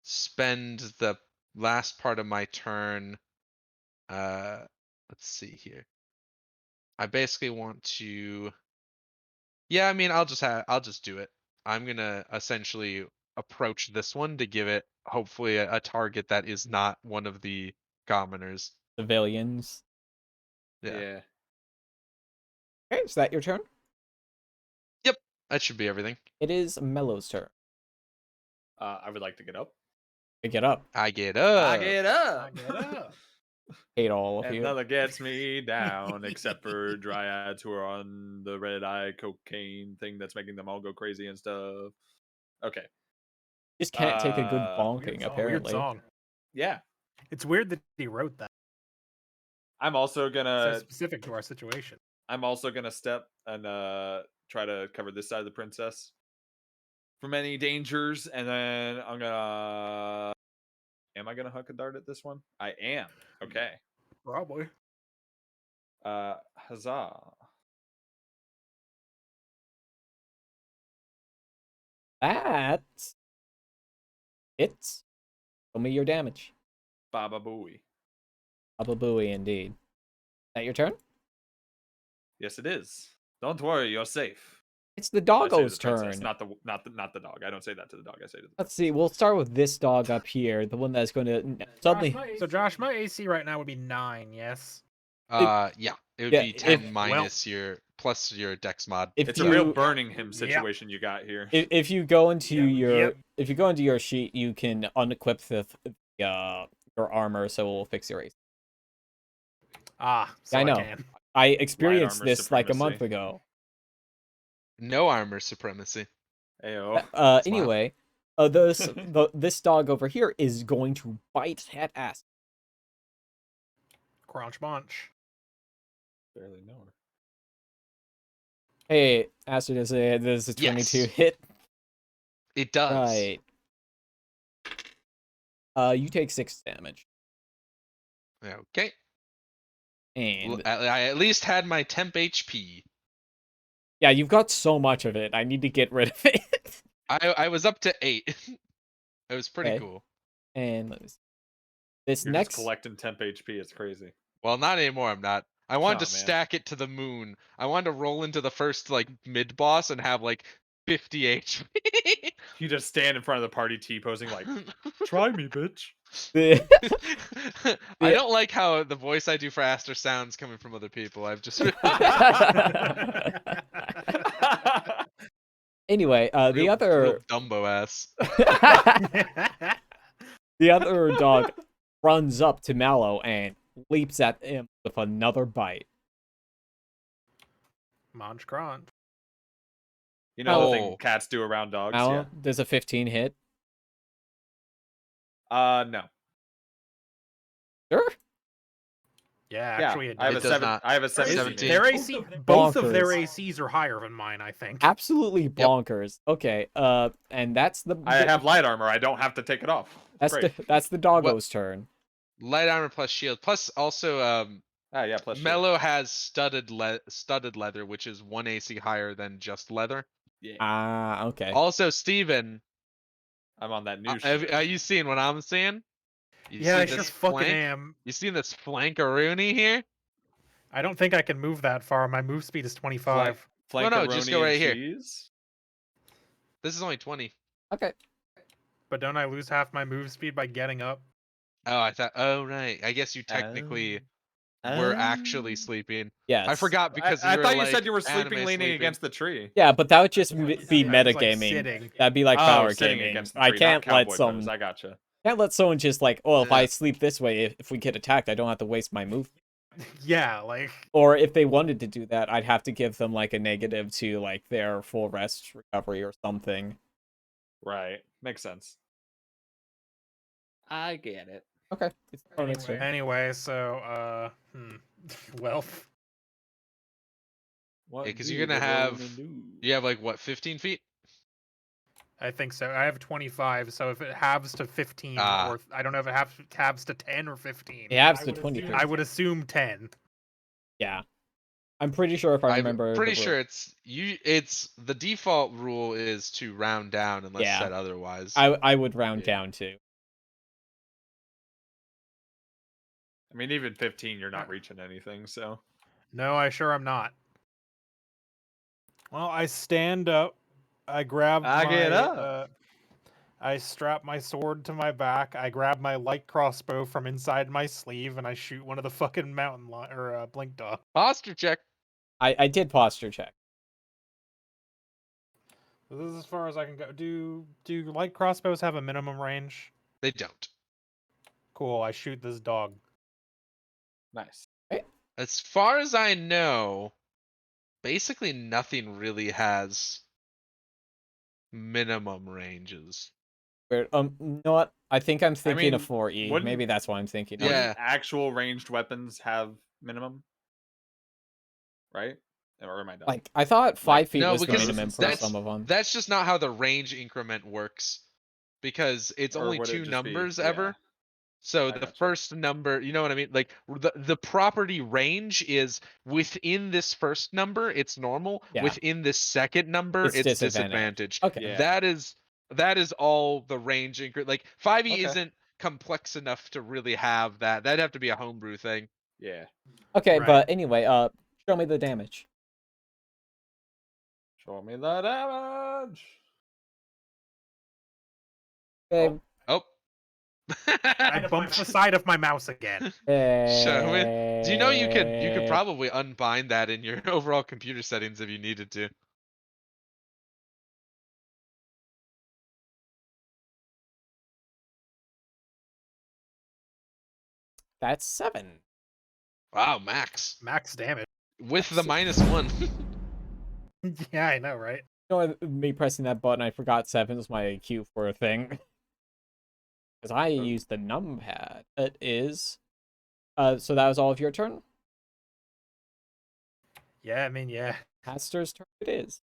spend the last part of my turn. Let's see here. I basically want to. Yeah, I mean, I'll just do it. I'm gonna essentially approach this one to give it hopefully a target that is not one of the commoners. Civilians. Yeah. Okay, is that your turn? Yep, that should be everything. It is Mellow's turn. I would like to get up. Get up. I get up. I get up. Get up. Hate all of And you. nothing gets me down except for dryads who are on the red eye cocaine thing that's making them all go crazy and stuff. Okay. Just can't take a good Weird bonking, Weird apparently. song. Yeah. It's weird that he wrote that. I'm also So gonna specific to our situation. step and try to cover this side of the princess from any dangers, and then I'm gonna. Am I gonna huck a dart at this one? I am. Okay. Probably. Huzzah. That hits. Show me your damage. Baba Booey. Baba Booey, indeed. Is that your turn? Yes, it is. Don't worry, you're safe. It's the I say to doggo's the princess, turn. not the dog. I don't say that to the dog. I say to the Let's see. We'll start with this dog up here, the one that's going to suddenly. So Josh, my AC right now would be 9. Yes. Yeah, it would Yeah, be 10 if- minus your plus your dex mod. If It's you, a real burning him situation you got here. if you go into Yep. if you go into your sheet, you can unequip your armor, so we'll fix your AC. So I know. can. I experienced armor this like a month supremacy. ago. No armor supremacy. Ayo. Anyway, this dog over here is going to bite at Aster. Crunch bunch. Barely know her. Hey, Aster, does a 22 Yes. hit? It does. Right. You take 6 damage, Okay. and I at least had my temp HP. yeah, you've got so much of it. I need to get rid of it. I was up to 8. It was pretty Okay. cool. And let me see. This You're next just collecting temp HP. It's crazy. Well, not anymore. I'm not. I wanted to Aw, man. stack it to the moon. I wanted to roll into the first like mid boss and have like 50 HP. You just stand in front of the party T-posing like, try me, bitch. the, I The- don't like how the voice I do for Aster sounds coming from other people. I've just anyway, the real other Dumbo ass. the other dog runs up to Mellow and leaps at him with another bite. Munch crunch. You know the Oh. thing cats do around dogs? Mellow, does a 15 hit? Yeah. No. Sure. Yeah, Yeah, actually, it I have does. a does 7. not. I have a 17. 17. Their AC, both of their Bonkers. ACs are higher than mine, I think. Absolutely bonkers. Okay, and that's the I have light armor. I don't have to take it off. It's great. that's the doggo's turn. Light armor plus shield. Plus also Yeah. Plus shield. Mellow has studded leather, which is 1 AC higher than just leather. Yeah. Ah, okay. Also, Steven, I'm on that new are shit. you seeing what I'm seeing? You Yeah, see I this sure fucking flank? am. You seen this flankaroonie here? I don't think I can move that far. My move speed is 25. No, just go Flankaroni right and here. cheese. This is only 20. Okay. But don't I lose half my move speed by getting up? Oh, I thought. Oh, right. I guess you technically were actually sleeping. Yes. I forgot because I you were thought like, you said you were sleeping anime leaning sleeping. against the tree. Yeah, but that would just be I was like metagaming. sitting. That'd be like Oh, power sitting gaming. against the I tree, can't not let cowboy some pose. I gotcha. can't let someone just like, oh, if I Yeah. sleep this way, if we get attacked, I don't have to waste my move. Yeah, like Or if they wanted to do that, I'd have to give them like a negative to like their full rest recovery or something. Right. Makes sense. I get it. Okay. It's opponent's turn. anyway. So well, What Yeah, 'cause do you're gonna the have- Ronin do? You have like what, 15 feet? I think so. I have 25. So if it halves to 15, Ah. or I don't know if it halves to 10 or 15. It halves I to would 20. assume- I would assume 10. Yeah. I'm pretty sure if I remember. I'm pretty the rule- sure it's the default rule is to round down unless Yeah. said otherwise. I would round Yeah. down too. I mean, even 15, you're not reaching anything, so. No, I sure am not. Well, I stand up. I grab I my, get up. I strap my sword to my back. I grab my light crossbow from inside my sleeve, and I shoot one of the fucking blink dog. Posture check. I did posture check. This is as far as I can go. Do light crossbows have a minimum range? They don't. Cool. I shoot this dog. Nice. As far as I know, basically nothing really has minimum ranges. Weird. You know what? I think I'm thinking mean, of 4E. wouldn't- Maybe that's what I'm thinking of. Yeah. Wouldn't actual ranged weapons have minimum? Right? Or am I dumb? Like I thought 5 feet No, was the because minimum for that's- some of them. That's just not how the range increment works. Because it's Or only would it 2 just be- numbers yeah. ever. So I the gotcha. first number, you know what I mean? Like the property range is within this first number, it's normal. Yeah. Within this second number, It's it's disadvantage. disadvantage. Okay. Yeah. That is all the range like 5e Okay. isn't complex enough to really have that. That'd have to be a homebrew thing. Yeah. Okay, Right. but anyway, show me the damage. Show me the damage. Okay. Oh. I bumped the side of my mouse again. Show it. Do you know you could probably unbind that in your overall computer settings if you needed to. That's 7. Wow, max. Max damage. With the -1. Yeah, I know, right? You know, me pressing that button, I forgot 7 was my cue for a thing. Because I used the numpad. It is. So that was all of your turn? Yeah, I mean, yeah. Aster's turn it is.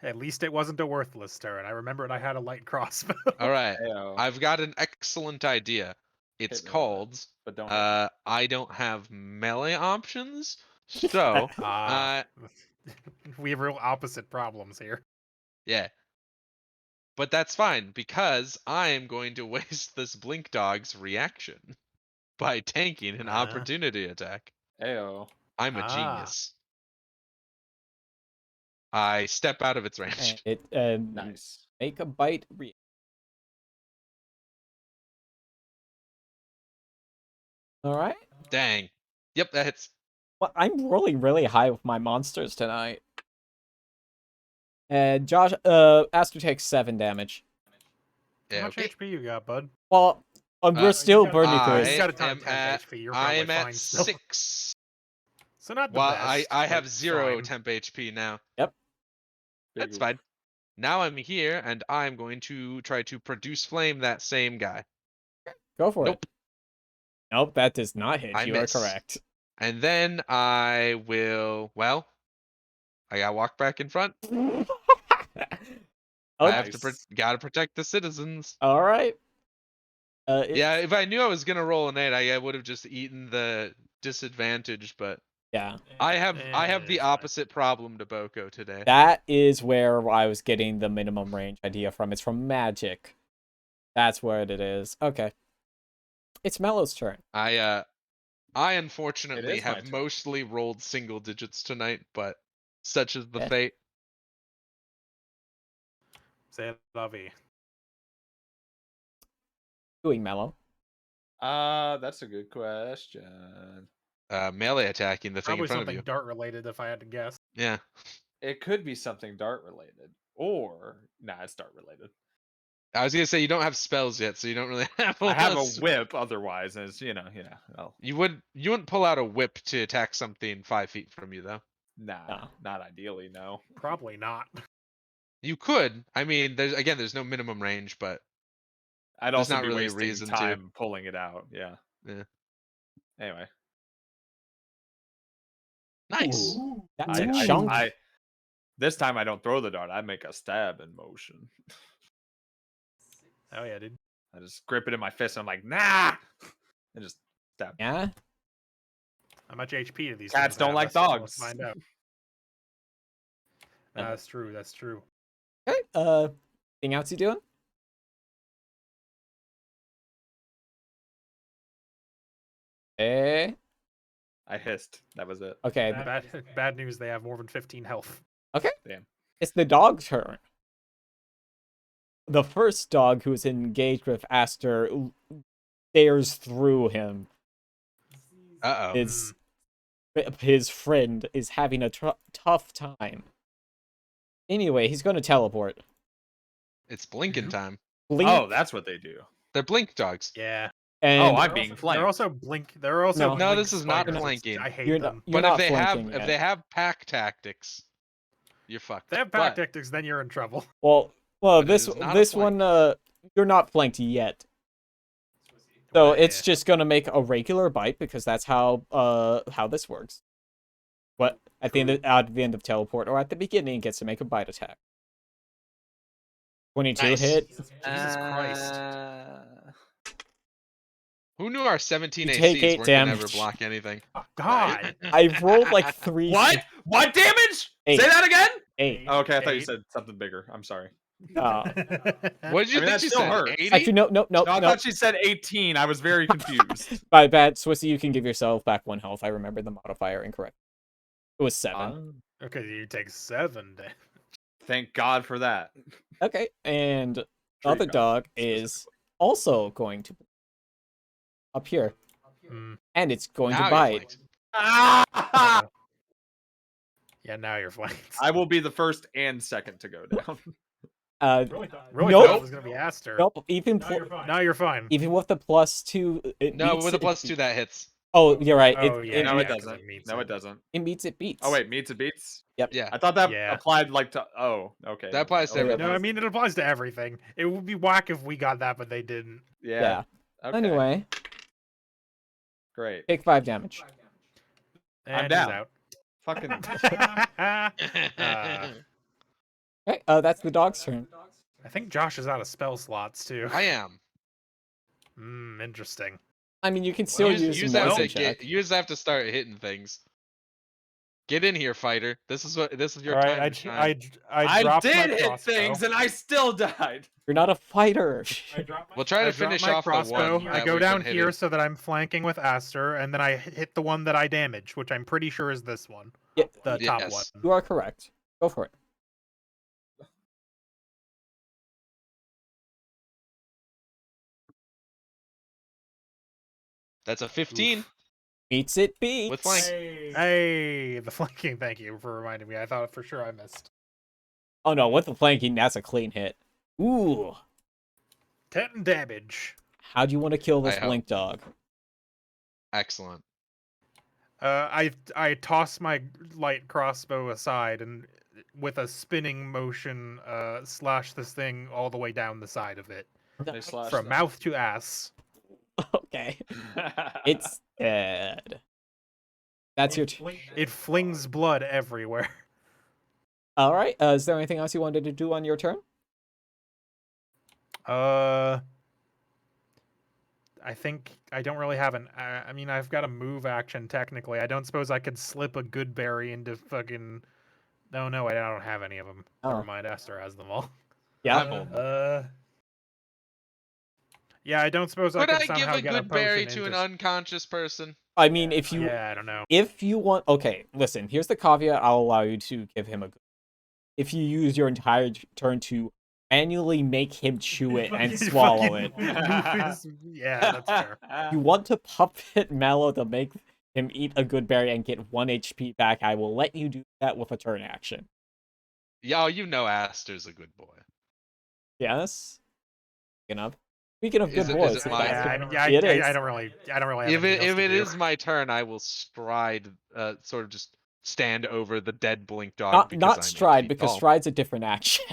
At least it wasn't a worthless turn. I remembered I had a light crossbow. All right. Heyo. I've got an excellent idea. It's Hit me with it, called but don't. hit me. I don't have melee options. So, Ah, we have real opposite problems here. yeah. But that's fine because I am going to waste this Blink Dog's reaction by tanking an opportunity attack. Ayo. I'm a Ah. genius. I step out of its range. And it Nice. make a bite. All right. Dang. Yep, that hits. Well, I'm rolling really high with my monsters tonight. And Josh, Aster takes 7 damage. How Yeah, much okay. HP you got, bud? Well, we're still you burning through I his. You got a ton of am 10 at, HP. You're I probably am fine at still. 6. So not the Well, best. I but have 0 fine. temp HP now. Yep. That's Big fine. Now I'm here, and I'm going to try to produce flame that same guy. Go for Nope. it. Nope, that does not hit. I You miss. are correct. And then I will, well, I gotta walk back in front. I have to, Nice. gotta protect the citizens. All right. Yeah, if I knew I was gonna roll an 8, I would have just eaten the disadvantage, but Yeah. I have the it's fine. opposite problem to Boko today. That is where I was getting the minimum range idea from. It's from Magic. That's where it is. Okay. It's Mellow's turn. I unfortunately is my have turn. mostly rolled single digits tonight, but such is the Eh. fate. Say la vie. Doing Mellow. That's a good question. Melee attacking the thing Probably in front of something you. dart related if I had to guess. Yeah. It could be something dart related, or it's dart related. I was gonna say you don't have spells yet, so you don't really have. I have a lot of whip otherwise, and it's well, You wouldn't pull out a whip to attack something 5 feet from you though. No. not ideally, no. Probably not. You could. I mean, there's no minimum range, but I'd There's also not be really a wasting reason to. time pulling it out. Yeah. Yeah. Anyway, Nice. That's I, a I, chunk. I this time I don't throw the dart. I make a stab in motion. Oh yeah, dude. I just grip it in my fist. And I'm like, nah, and just stab. Yeah. How much HP do these Cats things don't have? like Let's dogs. find out. That's true. That's true. Okay. Anything else you doing? Eh. I hissed. That was it. Okay. Bad news. They have more than 15 health. Okay. Damn. It's the dog's turn. The first dog who is engaged with Aster stares through him. Uh oh. His friend is having a tough time. Anyway, he's going to teleport. It's blinking time. Blink, Oh, that's what they do. They're blink dogs. Yeah. and I'm They're being also- flanked. They're also blink. They're also No. No, blink this is not spiders. flanking. I hate you're them. not, you're But not if flanking they yet. have pack tactics, you're fucked. If they have But- pack tactics, then you're in trouble. Well, But it this is not a this flank. one, you're not flanked yet. So Well, it's yeah. just gonna make a regular bite because that's how this works. But at the end of teleport or at the beginning, it gets to make a bite attack. 22 Nice. hit. Jesus Christ. Who knew our 17 You take ACs 8 weren't gonna ever damage. block anything? God. I've rolled like 3. What? What damage? 8. Say that again. 8. Oh, okay, I thought you 8. said something bigger. I'm sorry. Oh. What did you I mean, think that she still said? hurts. 80? Actually, no. No, I thought she said 18. I was very confused. My bad. Swissy, you can give yourself back 1 health. I remembered the modifier incorrect. It was 7. Okay, you take 7 damage. Thank God for that. Okay, and the Tree other God, dog is also going to up here, Mm. and it's going Now to you're bite. flanked. Ah! Yeah, now you're flanked. I will be the first and second to go down. Really Nope. thought it was gonna be Aster. Nope. Even Now you're fine. even with the +2, it No, meets with a it- +2 that hits. Oh, you're right. Oh, yeah, No, it yeah, 'cause doesn't. it meets No, it. it doesn't. It meets. It beats. Oh wait, meets and beats. Yeah. I thought that Yeah. applied like to. Oh, okay. That applies to Oh, everything. No, I mean it applies to everything. It would be whack if we got that, but they didn't. Yeah. Okay. Anyway, Great. take 5 damage. And he's down. out. Fucking. Okay. That's the dog's turn. I think Josh is out of spell slots too. I am. Interesting. I mean, you can still use You motion have to check. you just have to start hitting things. Get in here, fighter. This is your All time right, to shine. I dropped did my hit crossbow. things and I still died. You're not a fighter. We'll try I to dropped finish my off crossbow. the one I that go we've down been here hitting. so that I'm flanking with Aster, and then I hit the one that I damaged, which I'm pretty sure is this one. Yeah, The top one. Yes. you are correct. Go for it. That's a 15 Beats it beats. with flank. Hey, the flanking. Thank you for reminding me. I thought for sure I missed. Oh no, with the flanking, that's a clean hit. Ooh. 10 damage. How do you want to kill this I blink dog? Excellent. I toss my light crossbow aside and with a spinning motion slash this thing all the way down the side of it. They slashed From them. mouth to ass. Okay. It's dead. That's your It flings blood everywhere. Alright, is there anything else you wanted to do on your turn? I think I don't really have an. I mean, I've got a move action technically. I don't suppose I could slip a good berry into fucking. No, I don't have any of them. Oh. Never mind, Aster has them all. Yeah. I'm holding. Yeah, I don't suppose Could I I could give somehow a get good berry potion to an into... unconscious person? I mean, if you Yeah, I don't know. if you want, okay, listen, here's the caveat I'll allow you to give him a good. If you use your entire turn to manually make him chew it and swallow it. Yeah, that's fair. You want to puppet Mellow to make him eat a good berry and get 1 HP back, I will let you do that with a turn action. Yo, you know Aster's a good boy. Yes? Speaking of Is good it- boys, is it it's my- Aster. Yeah, It is. I don't really have If anything else if to it do. is my turn, I will stride, sort of just stand over the dead blink dog Not, because not I'm 8 stride, feet because tall. stride's a different action.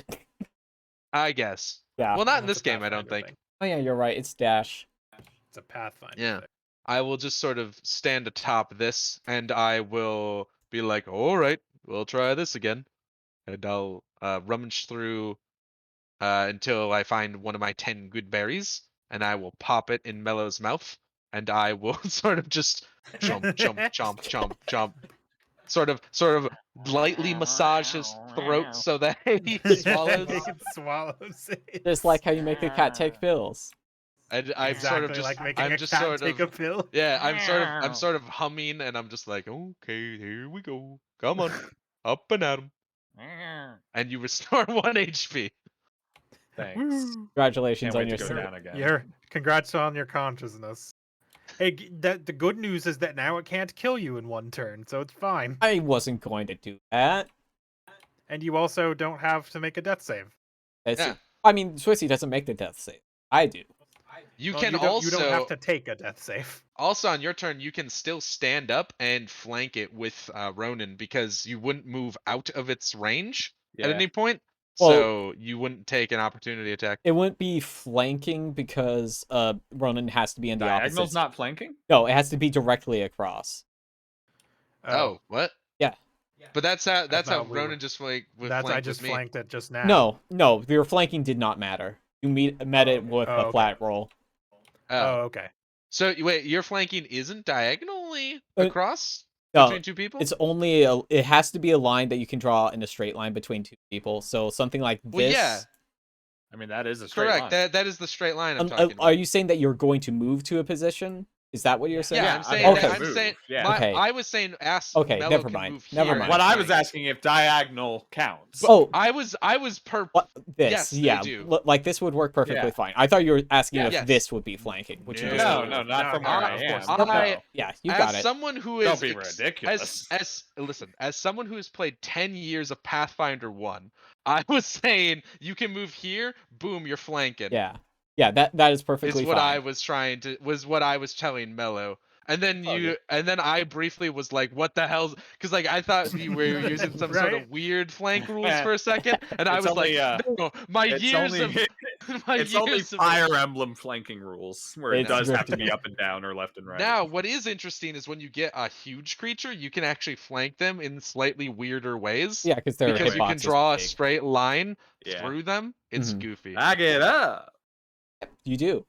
I guess. Yeah. Well, not in That's this a game, I don't Pathfinder think. thing. Oh yeah, you're right, it's dash. It's a Pathfinder Yeah. thing. I will just sort of stand atop this, and I will be like, "All right, we'll try this again," and I'll rummage through until I find one of my 10 good berries, and I will pop it in Mellow's mouth, and I will sort of just chomp, chomp, chomp, chomp, chomp, sort of lightly massage his throat so that he swallows. It swallows it. Just like how you make the cat take pills. And I'm exactly sort of just, like making I'm a just cat sort take of, a pill. yeah, I'm sort of humming, and I'm just like, okay, here we go, come on, up and at him, and you restore 1 HP. Thanks. Woo. Congratulations Can't on wait your to go save. down again. You're congrats on your consciousness. Hey, the good news is that now it can't kill you in 1 turn, so it's fine. I wasn't going to do that. And you also don't have to make a death save. Yeah. I mean, Swissy doesn't make the death save. I do. You Well, can you don't have to take a death save. also on your turn, you can still stand up and flank it with Ronin because you wouldn't move out of its range at Yeah. any point, Well- so you wouldn't take an opportunity attack. It wouldn't be flanking because Ronin has to be in the Diagonal's opposite. not flanking? No, it has to be directly across. Oh, what? Yeah. But that's how thought we Ronin were- just like with that's I flanked just with me. flanked it just now. No, your flanking did not matter. You met it with Oh, a okay. flat roll. Oh, okay. So wait, your flanking isn't diagonally Uh, across No, between 2 people? it's only it has to be a line that you can draw in a straight line between 2 people. So something like this. Well, yeah. I mean, that is a straight Correct. line. That is the straight line I'm talking about. Are you saying that you're going to move to a position? Is that what you're saying? Yeah, Yeah, I'm I saying. mean, Okay. I'm move, saying. yeah. Okay. I was saying, ask. Okay, Mellow never can mind, move never here mind. and What I was flank. asking if diagonal counts. Oh, I was what, this, Yes, they yeah, do. like this would work perfectly Yeah. fine. I thought you were asking Yeah. if Yes. this would be flanking, which you just No, told me. no, not from where no, I of am. course not. No. Yeah, you as got it. someone who Don't is be ridiculous. as listen, as someone who has played 10 years of Pathfinder 1, I was saying you can move here, boom, you're flanking. Yeah, that is perfectly Is what fine. I was telling Mellow. And then I briefly was like, what the hell's, because like I thought you were using some sort Right? of weird flank rules for a second, and I It's was only, like, no, my it's years only- of my It's years only of Fire Emblem flanking rules where it It's does have to drifting. be up and down or left and right. Now, what is interesting is when you get a huge creature, you can actually flank them in slightly weirder ways. Yeah, because their Because you can hitbox draw a is big. straight line Yeah. through them. It's Mhm. goofy. Back it up. You do.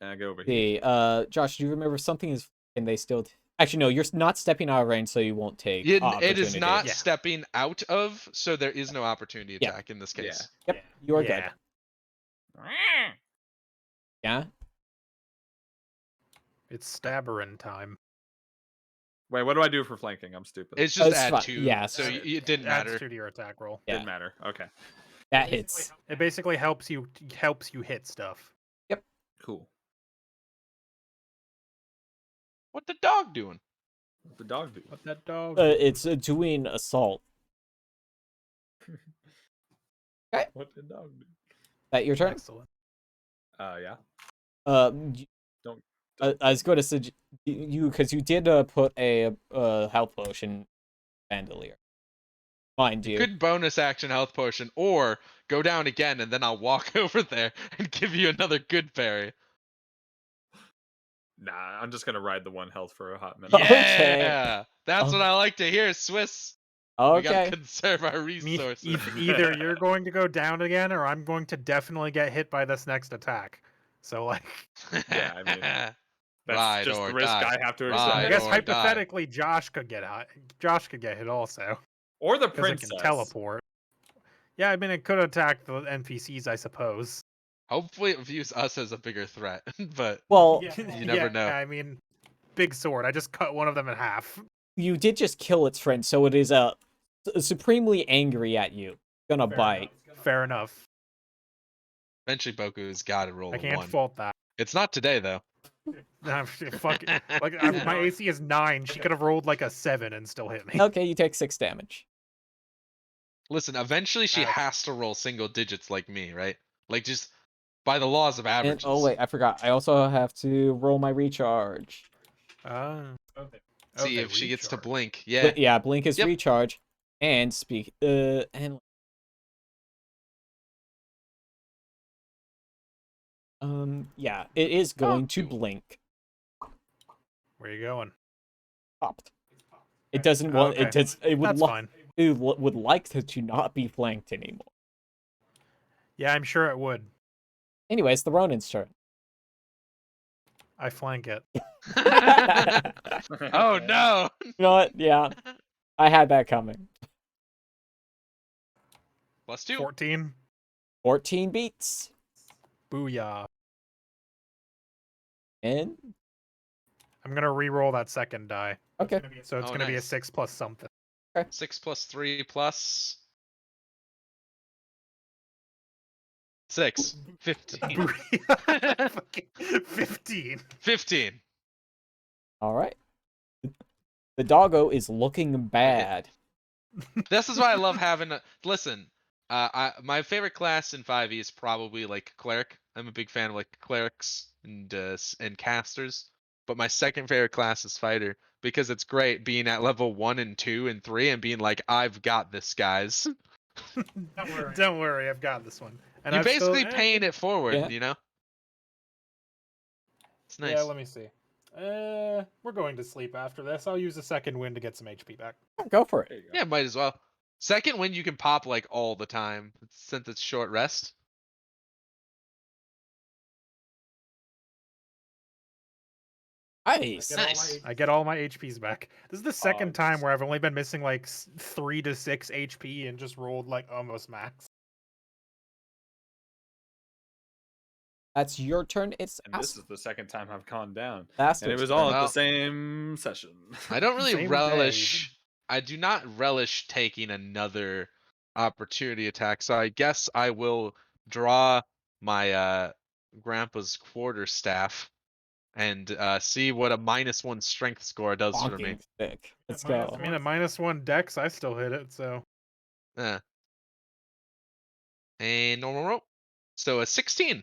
And I go over here. See, Josh, do you remember something is and they still Actually, no, you're not stepping out of range, so you won't take It opportunity. is not Yeah. stepping out of, so there is no opportunity Yeah. attack in this Yeah. case. Yep, you are good. Yeah. Yeah. It's stabberin time. Wait, what do I do for flanking? I'm stupid. It's just It's add fine. 2, Yeah, so so it didn't Adds matter. 2 to your attack roll. Yeah. Didn't matter. Okay. That hits. It basically helps you hit stuff. Cool. What the dog doing? What the dog do? What that dog? It's doing assault. What the dog do? That your turn? Excellent. Yeah. You- Don't. I was going to suggest you because you did put a health potion bandolier. Mind you. Good bonus action health potion, or go down again and then I'll walk over there and give you another good parry. Nah, I'm just gonna ride the 1 health for a hot minute. Okay. Yeah, that's what I like to hear, Swiss. We Okay. gotta conserve our Me- resources. Either you're going to go down again, or I'm going to definitely get hit by this next attack. So like, Yeah, I mean, That's Ride just or the risk die. I have to Ride I accept. guess or die. hypothetically, Josh could get hit also Or the because it princess. can teleport. Yeah, I mean it could attack the NPCs, I suppose. Hopefully it views us as a bigger threat, but Well, you never know. I mean, big sword. I just cut one of them in half. you did just kill its friend, so it is supremely angry at you. Gonna bite. Fair enough. eventually Boku's gotta roll I a can't 1. fault that. It's not today though. Fuck it. My AC is 9. She could have rolled like a 7 and still hit me. Okay, you take 6 damage. Listen, eventually she Ouch. has to roll single digits like me, right? Like just by the laws of And averages. oh wait, I forgot. I also have to roll my recharge. See if she gets to blink. Yeah. But yeah, blink is Yep. recharge, and speak. And yeah, it is going to cool. blink. Where you going? Popped. It doesn't want. Okay. It does. It would. That's fine. It would like to not be flanked anymore. Yeah, I'm sure it would. Anyways, the Ronin's turn. I flank it. Oh no. You know what? Yeah, I had that coming. +2. 14. 14 beats. Booyah. And I'm gonna re-roll that second die. okay. So it's Oh, gonna be a nice. 6 plus something. 6 plus 3 plus 6. 15. Booyah. Fucking 15. 15. All right. The doggo is looking bad. This is why I love having listen, my favorite class in 5e is probably like cleric. I'm a big fan of like clerics and casters. But my second favorite class is fighter because it's great being at level 1 and 2 and 3 and being like, I've got this, guys. Don't worry, I've got this one. And You're I've still- basically paying it forward, Yeah. you know? It's nice. Yeah, let me see. We're going to sleep after this. I'll use a second wind to get some HP back. Go for it. There you go. Yeah, might as well. Second wind you can pop like all the time since it's short rest. Nice. Nice. I get all my HPs back. This is the second time nice. where I've only been missing like 3 to 6 HP and just rolled like almost max. That's your turn. It's And this is the second time I've gone down. Aster's And it was turn. all at Well, the same session. I don't really Same relish. I do not relish taking another opportunity attack, so I guess I will draw my grandpa's quarterstaff and see what a -1 strength score does for me. bonking stick. Let's I go. mean, a -1 dex, I still hit it, so. Eh. And normal roll. So a 16.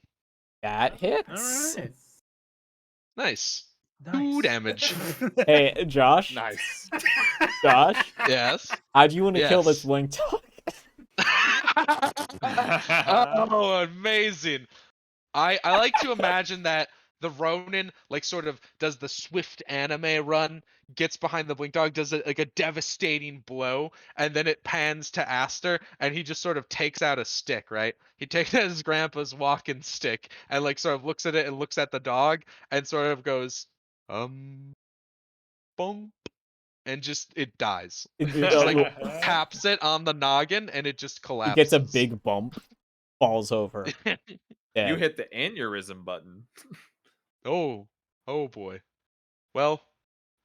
That hits. Alright. Nice. 2 damage. Hey, Josh. Nice. Josh, Yes. how do you want to kill this Yes. blink dog? Oh, amazing. I like to imagine that the Ronin like sort of does the swift anime run, gets behind the blink dog, does like a devastating blow, and then it pans to Aster and he just sort of takes out a stick, right? He takes out his grandpa's walking stick and like sort of looks at it and looks at the dog and sort of goes, bump, and just it dies. It, Just like taps it on the noggin, and it just it collapses. gets a big bump, falls over. You Dead. hit the aneurysm button. oh boy. Well,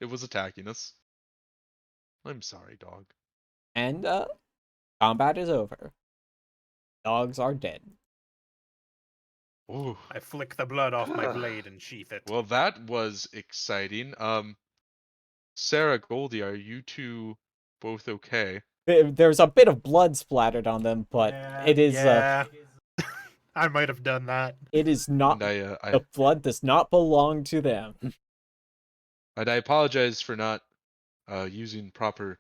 it was attacking us. I'm sorry, dog. And combat is over. Dogs are dead. Ooh. I flick the blood off my blade and sheath it. Well, that was exciting. Sarah, Goldie, are you two both okay? There's a bit of blood splattered on them, but it is Yeah. I might have done that. it is not And the blood does not belong to them. and I apologize for not using proper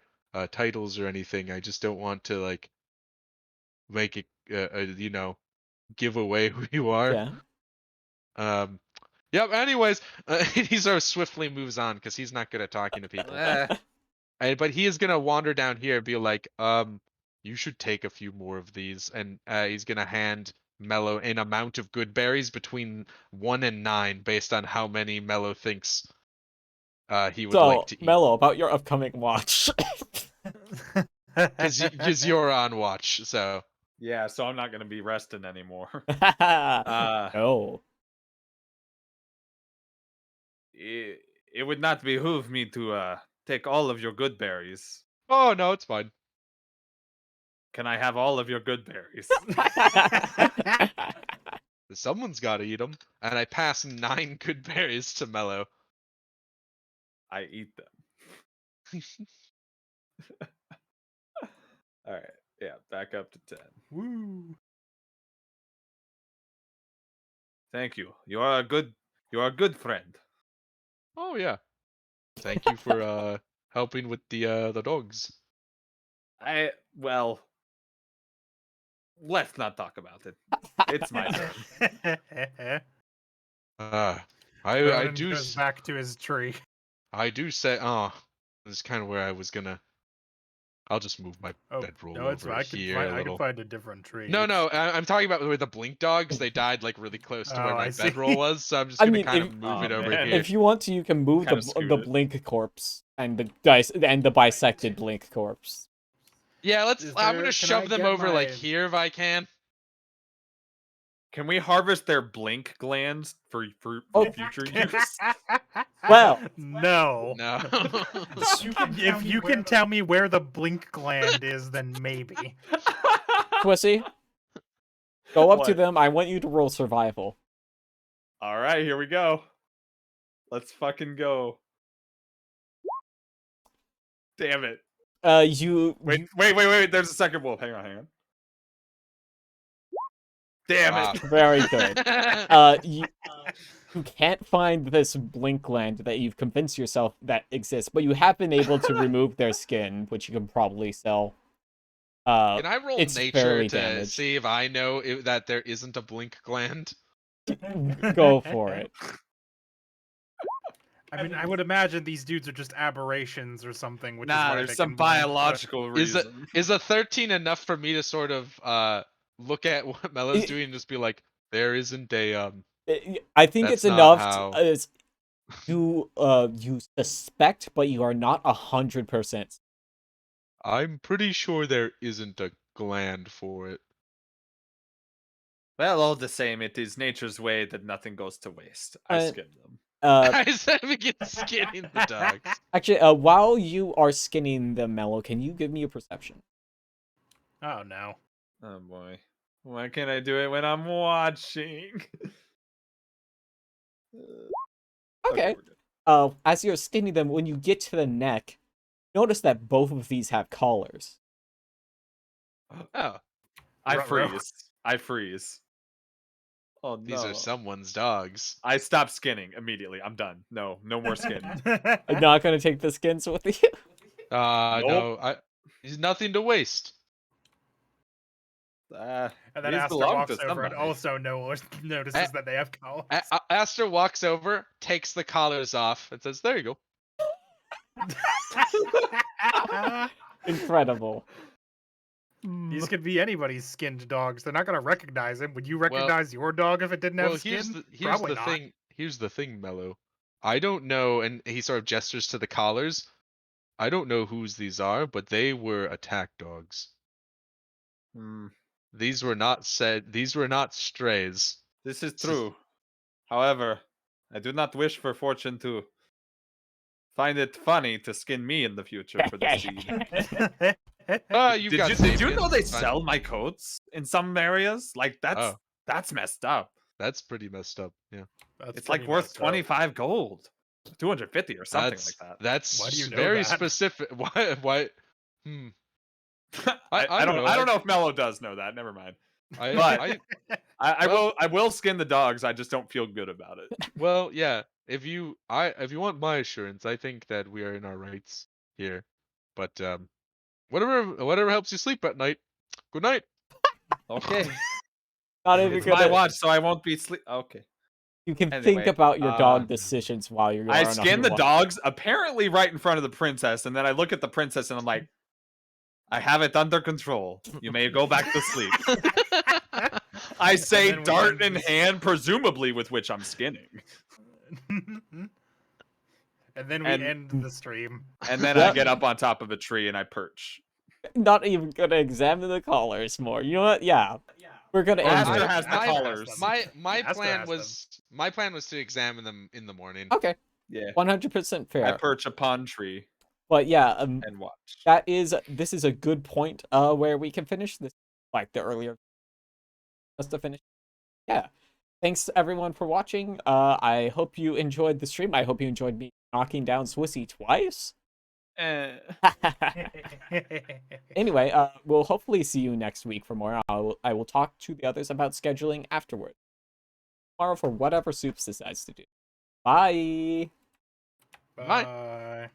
titles or anything. I just don't want to like make it give away who you are. Yeah. Yep. Anyways, he sort of swiftly moves on because he's not good at talking to people. But he is gonna wander down here and be like, you should take a few more of these, and he's gonna hand Mellow an amount of good berries between 1 and 9, based on how many Mellow thinks he would like to eat. Mellow, about your upcoming watch. Because you're on watch, so. Yeah, so I'm not gonna be resting anymore. No. It would not behoove me to take all of your good berries. Oh no, it's fine. Can I have all of your good berries? Someone's got to eat them, and I pass 9 good berries to Mellow. I eat them. All right. Yeah, back up to 10. Woo. Thank you. You are a good friend. Oh yeah. Thank you for helping with the dogs. Well, let's not talk about it. It's my turn. I Ronin do goes back to his tree. I do say this is kind of where I was gonna. I'll just move my bedroll No, it's over fine. here I can find a different tree. No, I'm talking about with the blink dogs. They died like really close to where my I see. bedroll was, so I'm just gonna kind of if- move it Aw, over man. here. If you want to, you can move Kinda the screwed it. blink corpse and the bisected blink corpse. Yeah, Is I'm there- gonna can shove I them get over like my- here if I can. Can we harvest their blink glands for Oh. future use? Well. no. No. If you can tell me where the blink gland is, then maybe. Twissy, go up to What? them. I want you to roll survival. All right, here we go. Let's fucking go. Damn it. You Wait. There's a second wolf. Hang on. Damn Wow. it. very good. You can't find this blink gland that you've convinced yourself that exists, but you have been able to remove their skin, which you can probably sell. Can I roll it's nature fairly to damaged. see if I know that there isn't a blink gland? Go for it. I mean, I would imagine these dudes are just aberrations or something. Which is Nah, why there's they some can blink, but- biological reason. Is a 13 enough for me to sort of look at what Mellow's doing and just be like, there isn't a I think That's it's not enough. how- You suspect, but you are not 100%. I'm pretty sure there isn't a gland for it. Well, all the same, it is nature's way that nothing goes to waste. I Uh, skinned them. I said we get skinning the dogs. Actually, while you are skinning the Mellow, can you give me a perception? Oh no. Oh boy. Why can't I do it when I'm watching? Okay. we're good. As you're skinning them, when you get to the neck, notice that both of these have collars. Oh, Ruh-roh. I freeze. Oh no. these are someone's dogs. I stop skinning immediately. I'm done. No more skin. I'm not gonna take the skins with you. No, there's nothing to waste. And then these Aster belong walks to over and somebody. also notices that they have collars. Aster walks over, takes the collars off, and says, "There you go." Incredible. These could be anybody's skinned dogs. They're not gonna recognize him. Would you recognize your dog if it didn't have Well, skin? here's Probably the not. thing. Here's the thing, Mellow. I don't know, and he sort of gestures to the collars. I don't know whose these are, but they were attack dogs. Hmm. These were not strays. This is true. However, I do not wish for fortune to find it funny to skin me in the future for this deed. You've Did got you Sapiens, know they it's fine. sell my coats in some areas? Like Oh, that's messed up. that's pretty messed up. Yeah. That's It's like pretty worth messed up. 25 gold. 250 or something like that. That's Why do you know very that? specific. Why? Hmm. I don't know if Mellow does know that. Never mind. I I will skin the dogs. I just don't feel good about it. well, yeah. If you want my assurance, I think that we are in our rights here. But whatever helps you sleep at night. Good night. Okay. Not even It's my gonna. watch, so I won't be sleep. Okay. You can think Anyway, about your dog decisions while you're. I on scan the your walk. dogs apparently right in front of the princess, and then I look at the princess and I'm like, I have it under control. You may go back to sleep. I say, then we dart end in hand, presumably with which I'm skinning. And then we And- end the stream. And then Yep. I get up on top of a tree and I perch. Not even gonna examine the collars more. You know what? Yeah, we're gonna end Aster it. has the collars. My Aster plan has was to examine them in the morning. Okay, Yeah. 100% fair. I perch upon tree But yeah, and watch. this is a good point where we can finish this, like the earlier just to finish. Yeah, thanks everyone for watching. I hope you enjoyed the stream. I hope you enjoyed me knocking down Swissy twice. Anyway, we'll hopefully see you next week for more. I will talk to the others about scheduling afterward tomorrow for whatever Soups decides to do. Bye. Bye. Bye.